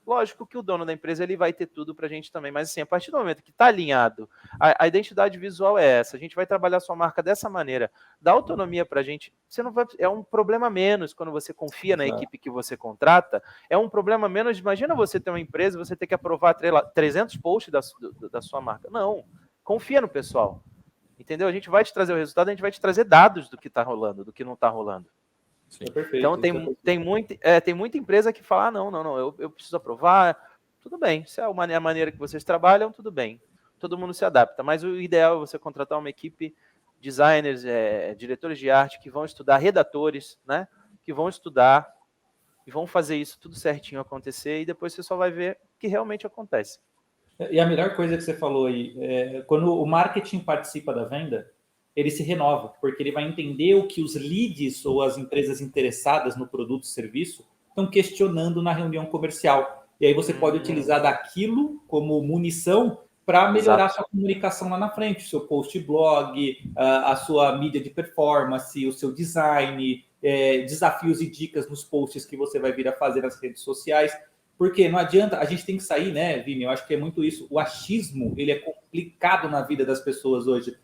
Lógico que o dono da empresa ele vai ter tudo para a gente também, mas assim, a partir do momento que está alinhado, a identidade visual é essa, a gente vai trabalhar a sua marca dessa maneira, dá autonomia para a gente, você não vai, é um problema menos quando você confia na equipe que você contrata, é um problema menos, imagina você ter uma empresa, você ter que aprovar 300 posts da sua marca, não, confia no pessoal, entendeu? A gente vai te trazer o resultado, a gente vai te trazer dados do que está rolando, do que não está rolando. Sim. Perfeito, então tem muita empresa que fala, não, eu preciso aprovar, tudo bem, se é a maneira que vocês trabalham, tudo bem, todo mundo se adapta, mas o ideal é você contratar uma equipe, designers, diretores de arte, que vão estudar, redatores, né, que vão estudar e vão fazer isso tudo certinho acontecer e depois você só vai ver o que realmente acontece. E a melhor coisa que você falou aí, quando o marketing participa da venda, ele se renova, porque ele vai entender o que os leads ou as empresas interessadas no produto e serviço estão questionando na reunião comercial. E aí você pode utilizar daquilo como munição para melhorar a sua comunicação lá na frente, o seu post blog, a sua mídia de performance, o seu design, desafios e dicas nos posts que você vai vir a fazer nas redes sociais. Porque não adianta, a gente tem que sair, né, Vini? Eu acho que é muito isso. O achismo, ele é complicado na vida das pessoas hoje.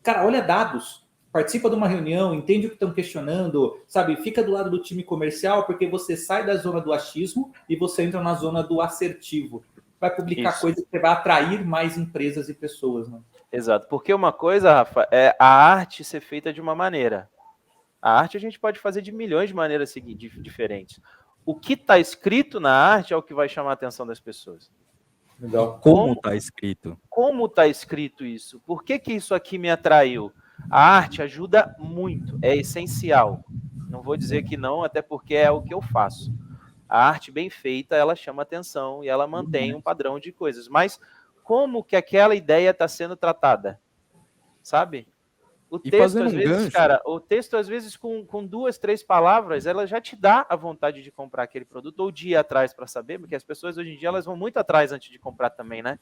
Cara, olha dados, participa de uma reunião, entende o que estão questionando, sabe? Fica do lado do time comercial, porque você sai da zona do achismo e você entra na zona do assertivo. Vai publicar coisas que vai atrair mais empresas e pessoas, né? Exato, porque uma coisa, Rafa, é a arte ser feita de uma maneira. A arte a gente pode fazer de milhões de maneiras diferentes. O que está escrito na arte é o que vai chamar a atenção das pessoas. Legal. Como está escrito? Como está escrito isso? Por que isso aqui me atraiu? A arte ajuda muito, é essencial. Não vou dizer que não, até porque é o que eu faço. A arte bem feita, ela chama atenção e ela mantém um padrão de coisas. Mas como que aquela ideia está sendo tratada? Sabe? O texto, às vezes, cara, o texto, às vezes, com 2, 3 palavras, ela já te dá a vontade de comprar aquele produto ou de ir atrás para saber, porque as pessoas hoje em dia elas vão muito atrás antes de comprar também, né?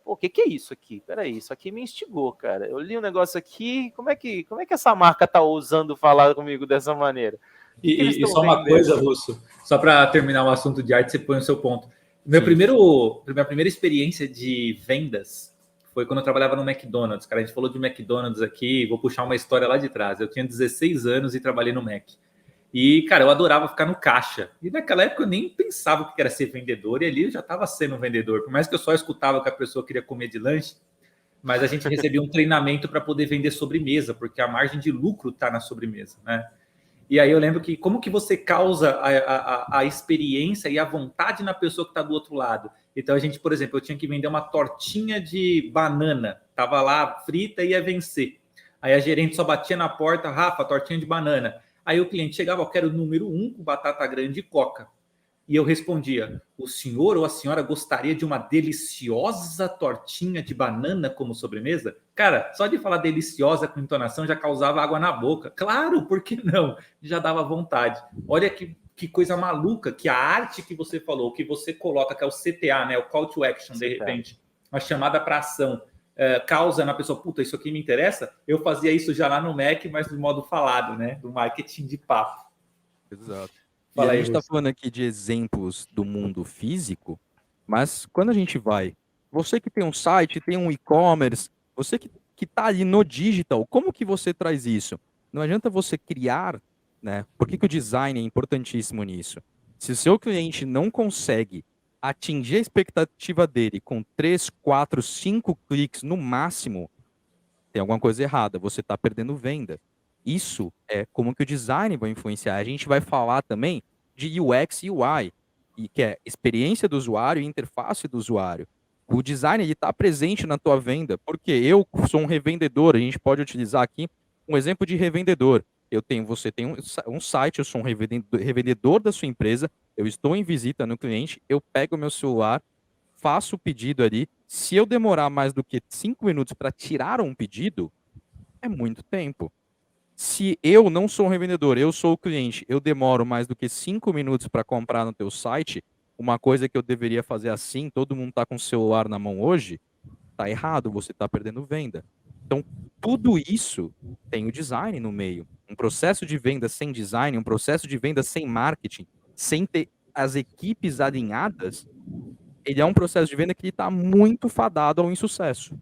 O que é isso aqui? Peraí, isso aqui me instigou, cara. Eu li um negócio aqui, como é que essa marca tá ousando falar comigo dessa maneira? E só uma coisa, Russo, só para terminar o assunto de arte, você põe o seu ponto. Minha primeira experiência de vendas foi quando eu trabalhava no McDonald's. Cara, a gente falou de McDonald's aqui, vou puxar uma história lá de trás. Eu tinha 16 anos e trabalhei no Mac. E, cara, eu adorava ficar no caixa. E naquela época eu nem pensava o que era ser vendedor, e ali eu já estava sendo um vendedor. Por mais que eu só escutava que a pessoa queria comer de lanche, mas a gente recebia um treinamento para poder vender sobremesa, porque a margem de lucro está na sobremesa, né? E aí eu lembro que como que você causa a experiência e a vontade na pessoa que está do outro lado. Então a gente, por exemplo, eu tinha que vender uma tortinha de banana, tava lá frita e ia vencer. Aí a gerente só batia na porta, Rafa, tortinha de banana. Aí o cliente chegava, eu quero o número 1 com batata grande e coca. E eu respondia: o senhor ou a senhora gostaria de uma deliciosa tortinha de banana como sobremesa? Cara, só de falar deliciosa com entonação já causava água na boca. Claro, por que não? Já dava vontade. Olha que coisa maluca, que a arte que você falou, que você coloca, que é o CTA, né? O Call to Action, de repente, a chamada para ação, causa na pessoa, puta, isso aqui me interessa. Eu fazia isso já lá no Mac, mas do modo falado, né? Do marketing de papo. Exato. E Fala a aí, gente está Russo. falando aqui de exemplos do mundo físico, mas quando a gente vai, você que tem um site, tem um e-commerce, você que está ali no digital, como que você traz isso? Não adianta você criar, né? Por que o design é importantíssimo nisso? Se o seu cliente não consegue atingir a expectativa dele com 3, 4, 5 cliques no máximo, tem alguma coisa errada, você está perdendo venda. Isso é como que o design vai influenciar. A gente vai falar também de UX e UI, que é experiência do usuário e interface do usuário. O design está presente na tua venda, porque eu sou um revendedor, a gente pode utilizar aqui um exemplo de revendedor. Você tem um site, eu sou um revendedor da sua empresa, eu estou em visita no cliente, eu pego o meu celular, faço o pedido ali. Se eu demorar mais do que 5 minutos para tirar um pedido, é muito tempo. Se eu não sou um revendedor, eu sou o cliente, eu demoro mais do que 5 minutos para comprar no teu site, uma coisa que eu deveria fazer assim, todo mundo está com o celular na mão hoje, tá errado, você está perdendo venda. Então, tudo isso tem o design no meio. Um processo de venda sem design, um processo de venda sem marketing, sem ter as equipes alinhadas, ele é um processo de venda que está muito fadado ao insucesso.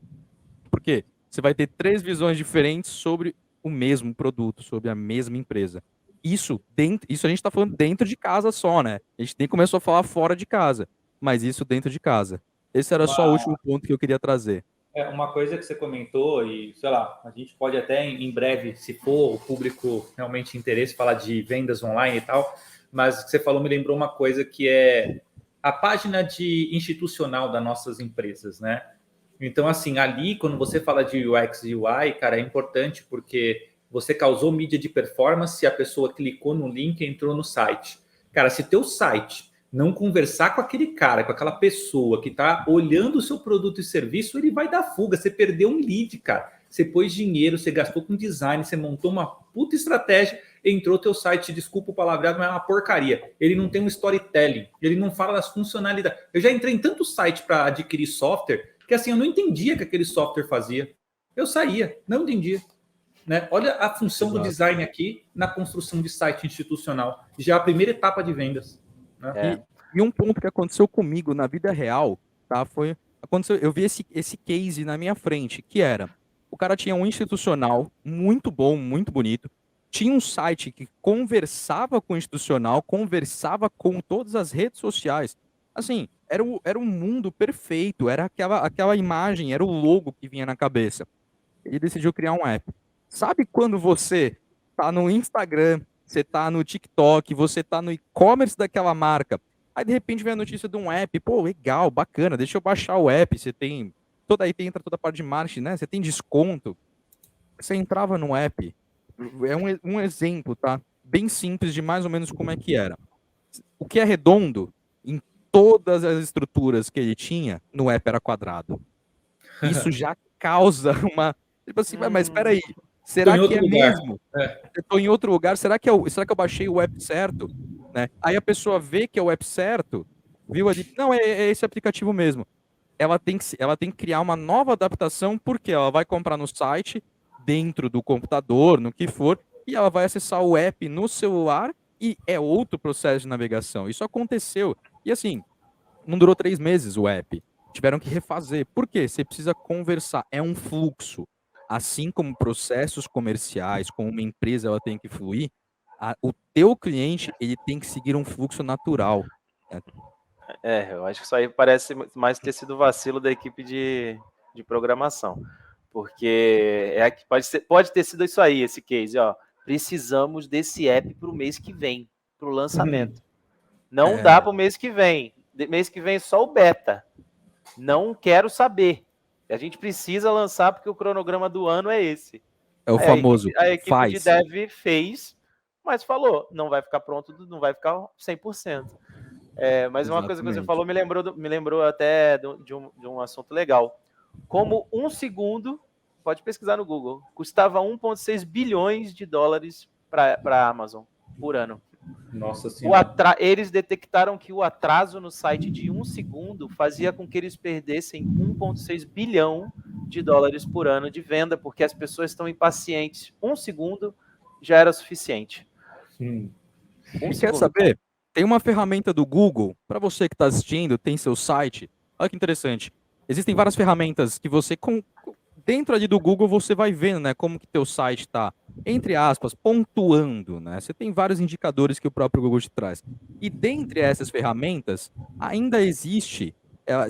Por quê? Você vai ter 3 visões diferentes sobre o mesmo produto, sobre a mesma empresa. Isso a gente está falando dentro de casa só, né? A gente nem começou a falar fora de casa, mas isso dentro de casa. Esse era só o último ponto que eu queria trazer. Uma coisa que você comentou, e sei lá, a gente pode até em breve, se for o público realmente interesse, falar de vendas online e tal, mas o que você falou me lembrou uma coisa que é a página de institucional das nossas empresas, né? Então, assim, ali, quando você fala de UX e UI, cara, é importante porque você causou mídia de performance, a pessoa clicou no link e entrou no site. Cara, se teu site não conversar com aquele cara, com aquela pessoa que está olhando o seu produto e serviço, ele vai dar fuga. Você perdeu um lead, cara. Você pôs dinheiro, você gastou com design, você montou uma puta estratégia, entrou teu site, desculpa o palavreado, mas é uma porcaria. Ele não tem um storytelling, ele não fala das funcionalidades. Eu já entrei em tanto site para adquirir software que assim, eu não entendia o que aquele software fazia. Eu saía, não entendia. Né? Olha a função do design aqui na construção de site institucional. Já é a primeira etapa de vendas. Né? E um ponto que aconteceu comigo na vida real, tá? Eu vi esse case na minha frente, que era, o cara tinha um institucional muito bom, muito bonito, tinha um site que conversava com o institucional, conversava com todas as redes sociais. Assim, era um mundo perfeito, era aquela imagem, era o logo que vinha na cabeça. Ele decidiu criar um app. Sabe quando você tá no Instagram, você tá no TikTok, você tá no e-commerce daquela marca, aí de repente vem a notícia de um app, pô, legal, bacana, deixa eu baixar o app, você tem, entra toda a parte de marketing, né? Você tem desconto. Você entrava no app, é um exemplo, tá? Bem simples de mais ou menos como é que era. O que é redondo, em todas as estruturas que ele tinha, no app era quadrado. Isso já causa uma... Tipo assim, mas espera aí, será que é mesmo? Eu estou em outro lugar, será que eu baixei o app certo? Né? Aí a pessoa vê que é o app certo, viu ali, não, é esse aplicativo mesmo. Ela tem que criar uma nova adaptação, porque ela vai comprar no site, dentro do computador, no que for, e ela vai acessar o app no celular, e é outro processo de navegação. Isso aconteceu. E assim, não durou 3 meses o app. Tiveram que refazer. Por quê? Você precisa conversar. É um fluxo. Assim como processos comerciais, como uma empresa ela tem que fluir, o teu cliente ele tem que seguir um fluxo natural. Eu acho que isso aí parece mais ter sido vacilo da equipe de programação. Porque pode ter sido isso aí, esse case, ó. Precisamos desse app para o mês que vem, para o lançamento. Não dá para o mês que vem. Mês que vem só o beta. Não quero saber. A gente precisa lançar porque o cronograma do ano é esse. É o famoso a equipe de dev fez, mas falou, não vai ficar pronto, não vai ficar 100%. Mas uma coisa que você falou me lembrou até de um assunto legal. Como 1 segundo, pode pesquisar no Google, custava 1,6 bilhões de dólares para a Amazon por ano. Nossa Senhora. Eles detectaram que o atraso no site de 1 segundo fazia com que eles perdessem 1,6 bilhão de dólares por ano de venda, porque as pessoas estão impacientes. 1 segundo já era suficiente. Quer saber? Tem uma ferramenta do Google, para você que está assistindo, tem seu site. Olha que interessante. Existem várias ferramentas que você, dentro ali do Google, você vai vendo, né, como que teu site está, entre aspas, pontuando, né? Você tem vários indicadores que o próprio Google te traz. E dentre essas ferramentas, ainda existe,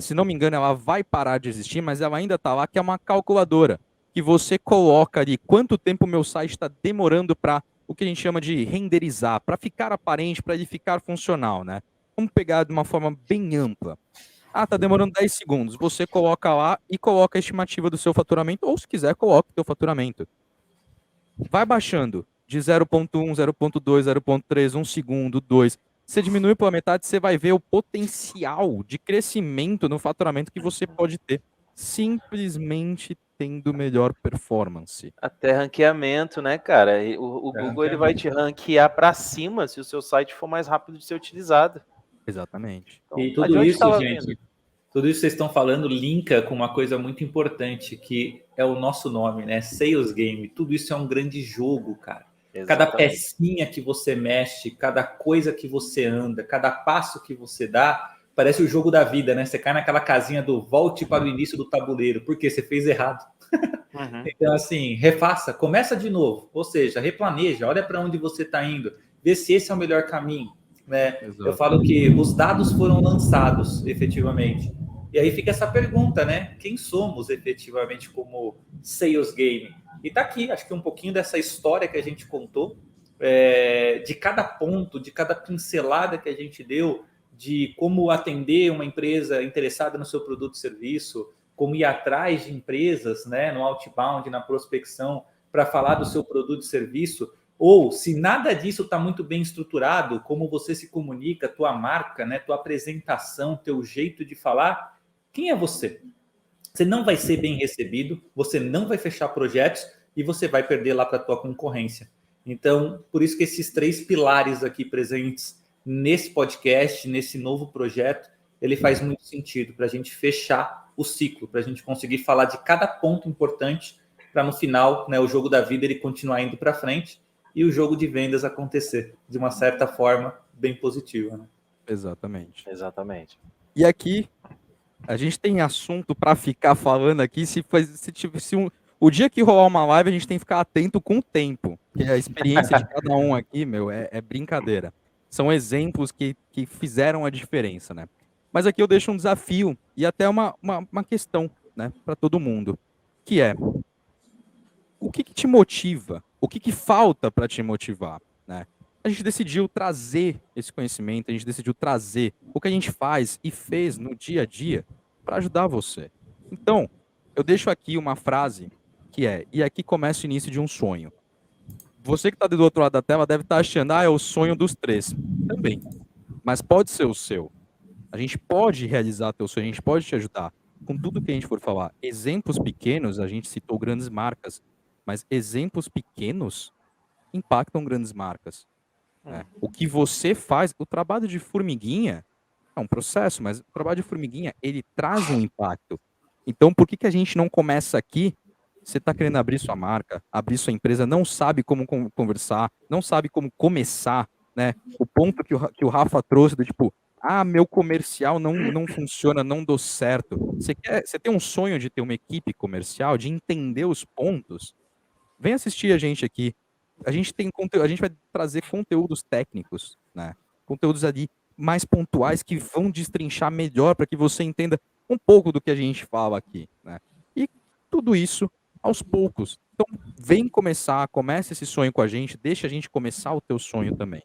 se não me engano, ela vai parar de existir, mas ela ainda está lá, que é uma calculadora, que você coloca ali quanto tempo o meu site está demorando para o que a gente chama de renderizar, para ficar aparente, para ele ficar funcional, né? Vamos pegar de uma forma bem ampla. Tá demorando 10 segundos. Você coloca lá e coloca a estimativa do seu faturamento, ou se quiser, coloca o seu faturamento. Vai baixando de 0.1, 0.2, 0.3, 1 segundo, 2. Você diminui pela metade, você vai ver o potencial de crescimento no faturamento que você pode ter, simplesmente tendo melhor performance. Até ranqueamento, né, cara? O Google ele vai te ranquear para cima se o seu site for mais rápido de ser utilizado. Exatamente. Então, e tudo isso, gente, tudo isso que vocês estão falando linka com uma coisa muito importante, que é o nosso nome, né? Sales Game. Tudo isso é um grande jogo, cara. Exatamente. Cada pecinha que você mexe, cada coisa que você anda, cada passo que você dá, parece o jogo da vida, né? Você cai naquela casinha do volte para o início do tabuleiro, porque você fez errado. Então, assim, refaça, começa de novo. Ou seja, replaneja, olha para onde você está indo, vê se esse é o melhor caminho. Né? Eu falo que os dados foram lançados, efetivamente. E aí fica essa pergunta, né? Quem somos efetivamente como Sales Game? E tá aqui, acho que um pouquinho dessa história que a gente contou, de cada ponto, de cada pincelada que a gente deu, de como atender uma empresa interessada no seu produto e serviço, como ir atrás de empresas, né, no outbound, na prospecção, para falar do seu produto e serviço. Ou, se nada disso está muito bem estruturado, como você se comunica, tua marca, né, tua apresentação, teu jeito de falar, quem é você? Você não vai ser bem recebido, você não vai fechar projetos e você vai perder lá para a tua concorrência. Então, por isso que esses 3 pilares aqui presentes nesse podcast, nesse novo projeto, ele faz muito sentido para a gente fechar o ciclo, para a gente conseguir falar de cada ponto importante, para no final, né, o jogo da vida ele continuar indo para frente e o jogo de vendas acontecer de uma certa forma bem positiva, né? Exatamente. E aqui a gente tem assunto para ficar falando aqui. O dia que rolar uma live, a gente tem que ficar atento com o tempo, porque a experiência de cada um aqui, meu, é brincadeira. São exemplos que fizeram a diferença, né? Mas aqui eu deixo um desafio e até uma questão, né, para todo mundo, que é: o que te motiva? O que falta para te motivar, né? A gente decidiu trazer esse conhecimento, a gente decidiu trazer o que a gente faz e fez no dia a dia para ajudar você. Então, eu deixo aqui uma frase que é: e aqui começa o início de um sonho. Você que está do outro lado da tela deve estar achando, é o sonho dos 3. Também. Mas pode ser o seu. A gente pode realizar teu sonho, a gente pode te ajudar com tudo que a gente for falar. Exemplos pequenos, a gente citou grandes marcas, mas exemplos pequenos impactam grandes marcas. Né? O que você faz, o trabalho de formiguinha é um processo, mas o trabalho de formiguinha, ele traz um impacto. Então, por que a gente não começa aqui? Você está querendo abrir sua marca, abrir sua empresa, não sabe como conversar, não sabe como começar, né? O ponto que o Rafa trouxe do tipo, meu comercial não funciona, não deu certo. Você tem um sonho de ter uma equipe comercial, de entender os pontos? Vem assistir a gente aqui. A gente vai trazer conteúdos técnicos, né? Conteúdos ali mais pontuais que vão destrinchar melhor para que você entenda um pouco do que a gente fala aqui, né? E tudo isso aos poucos. Então, comece esse sonho com a gente, deixa a gente começar o teu sonho também.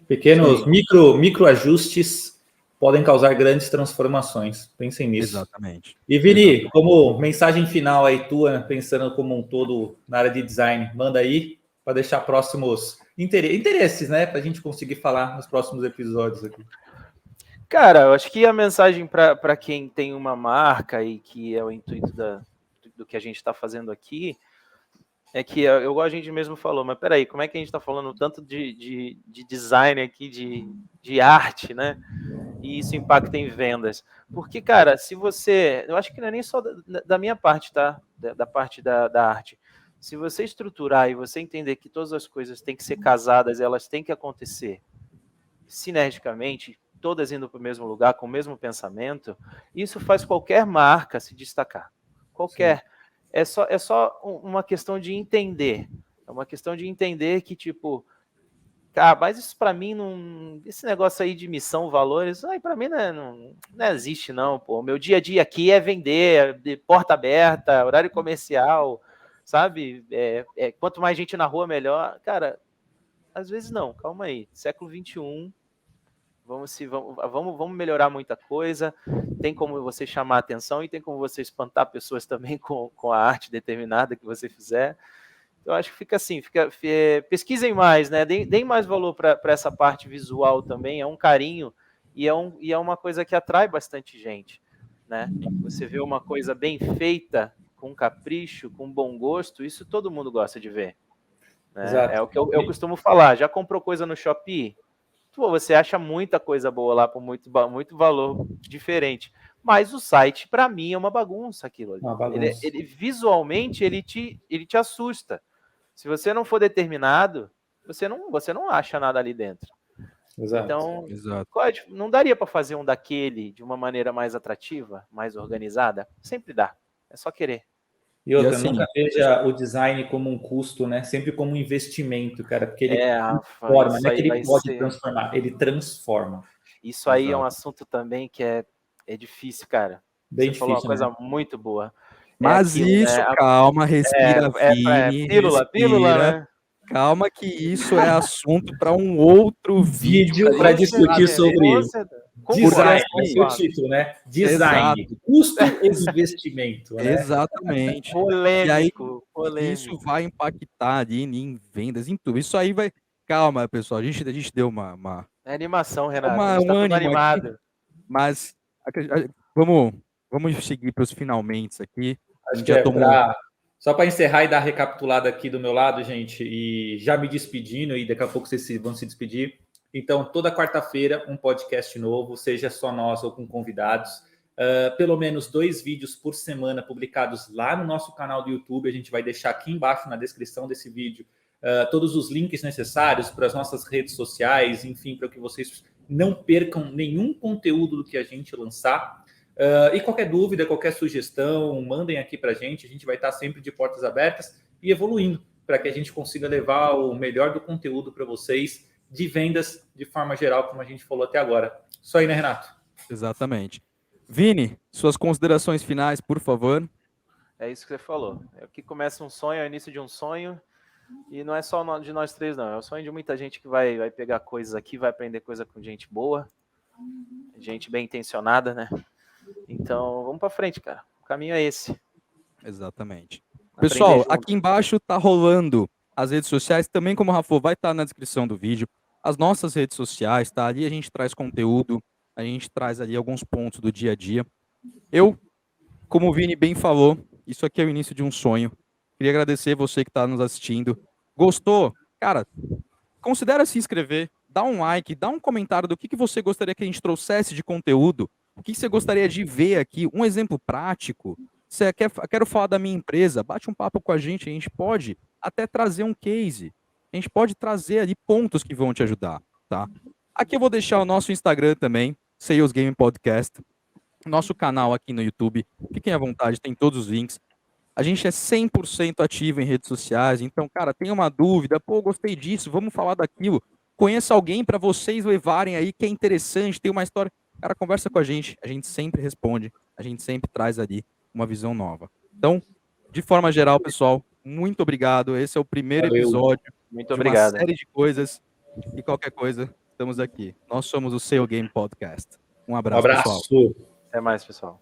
Pequenos micro ajustes podem causar grandes transformações. Pensem nisso. Exatamente. E Vini, como mensagem final aí tua, pensando como um todo na área de design, manda aí para deixar próximos interesses, né? Para a gente conseguir falar nos próximos episódios aqui. Cara, eu acho que a mensagem para quem tem uma marca e que é o intuito do que a gente está fazendo aqui é que eu a gente mesmo falou, mas peraí, como é que a gente está falando tanto de design aqui, de arte, né? E isso impacta em vendas. Porque, cara, se você... Eu acho que não é nem só da minha parte, tá? Da parte da arte. Se você estruturar e você entender que todas as coisas têm que ser casadas, elas têm que acontecer sinergicamente, todas indo para o mesmo lugar, com o mesmo pensamento, isso faz qualquer marca se destacar. Qualquer. É só uma questão de entender. É uma questão de entender que, tipo, cara, mas isso para mim não. Esse negócio aí de missão, valores, aí para mim não existe, não, pô. O meu dia a dia aqui é vender, de porta aberta, horário comercial, sabe? Quanto mais gente na rua, melhor. Cara, às vezes não, calma aí. Século XXI, vamos melhorar muita coisa. Tem como você chamar a atenção e tem como você espantar pessoas também com a arte determinada que você fizer. Eu acho que fica assim, pesquisem mais, né? Deem mais valor para essa parte visual também, é um carinho e é uma coisa que atrai bastante gente, né? Você vê uma coisa bem feita, com capricho, com bom gosto, isso todo mundo gosta de ver. Né? Exato. É o que eu costumo falar. Já comprou coisa no Shopee? Pô, você acha muita coisa boa lá por muito valor diferente. Mas o site, para mim, é uma bagunça aquilo ali. Uma bagunça. Ele visualmente, ele te assusta. Se você não for determinado, você não acha nada ali dentro. Exato. Então, Exato. não daria para fazer um daquele de uma maneira mais atrativa, mais organizada? Sempre dá. É só querer. E outra, assim, nunca veja o design como um custo, né? Sempre como um investimento, cara, porque ele Rafa, transforma, não é que vai ele pode ser... transformar, ele transforma. Isso aí é Exato. um assunto também que é difícil, cara. Bem Você falou uma difícil, coisa muito boa. Mas aquilo, isso, né? calma, respira, Vini, Pílula, respira. né? Calma que isso é assunto para um outro vídeo. Vídeo para discutir sobre design, assim, o título, né? Design, exato. custo e investimento, né? Exatamente. E aí, isso vai impactar ali em vendas, em tudo. Isso aí vai... Calma, pessoal, a gente deu É animação, Renato. A gente um tá todo ânimo animado. aqui, mas vamos seguir para os finalmente aqui. Acho que já tomou... Só para encerrar e dar recapitulada aqui do meu lado, gente, e já me despedindo, e daqui a pouco vocês vão se despedir. Então, toda quarta-feira, um podcast novo, seja só nós ou com convidados. Pelo menos 2 vídeos por semana publicados lá no nosso canal do YouTube. A gente vai deixar aqui embaixo na descrição desse vídeo todos os links necessários para as nossas redes sociais, enfim, para que vocês não percam nenhum conteúdo do que a gente lançar. E qualquer dúvida, qualquer sugestão, mandem aqui para a gente vai estar sempre de portas abertas e evoluindo para que a gente consiga levar o melhor do conteúdo para vocês de vendas de forma geral, como a gente falou até agora. Isso aí, né, Renato? Exatamente. Vini, suas considerações finais, por favor. É isso que você falou. Aqui começa um sonho, é o início de um sonho, e não é só de nós três, não. É o sonho de muita gente que vai pegar coisas aqui, vai aprender coisa com gente boa, gente bem intencionada, né? Então, vamos para frente, cara. O caminho é esse. Exatamente. Pessoal, aqui embaixo tá rolando as redes sociais, também como o Rafa vai estar na descrição do vídeo. As nossas redes sociais, tá? Ali a gente traz conteúdo, a gente traz ali alguns pontos do dia a dia. Eu, como o Vini bem falou, isso aqui é o início de um sonho. Queria agradecer você que está nos assistindo. Gostou? Cara, considera se inscrever, dá um like, dá um comentário do que você gostaria que a gente trouxesse de conteúdo, o que você gostaria de ver aqui, um exemplo prático. Você quero falar da minha empresa, bate um papo com a gente pode até trazer um case, a gente pode trazer ali pontos que vão te ajudar, tá? Aqui eu vou deixar o nosso Instagram também, Sales Game Podcast, nosso canal aqui no YouTube, fiquem à vontade, tem todos os links. A gente é 100% ativo em redes sociais, então, cara, tem uma dúvida, pô, gostei disso, vamos falar daquilo. Conheça alguém para vocês levarem aí, que é interessante, tem uma história. Cara, conversa com a gente sempre responde, a gente sempre traz ali uma visão nova. Então, de forma geral, pessoal, muito obrigado. Esse é o primeiro episódio muito de obrigado. uma série de coisas, e qualquer coisa, estamos aqui. Nós somos o Sales Game Podcast. Um abraço, pessoal. Até mais, pessoal.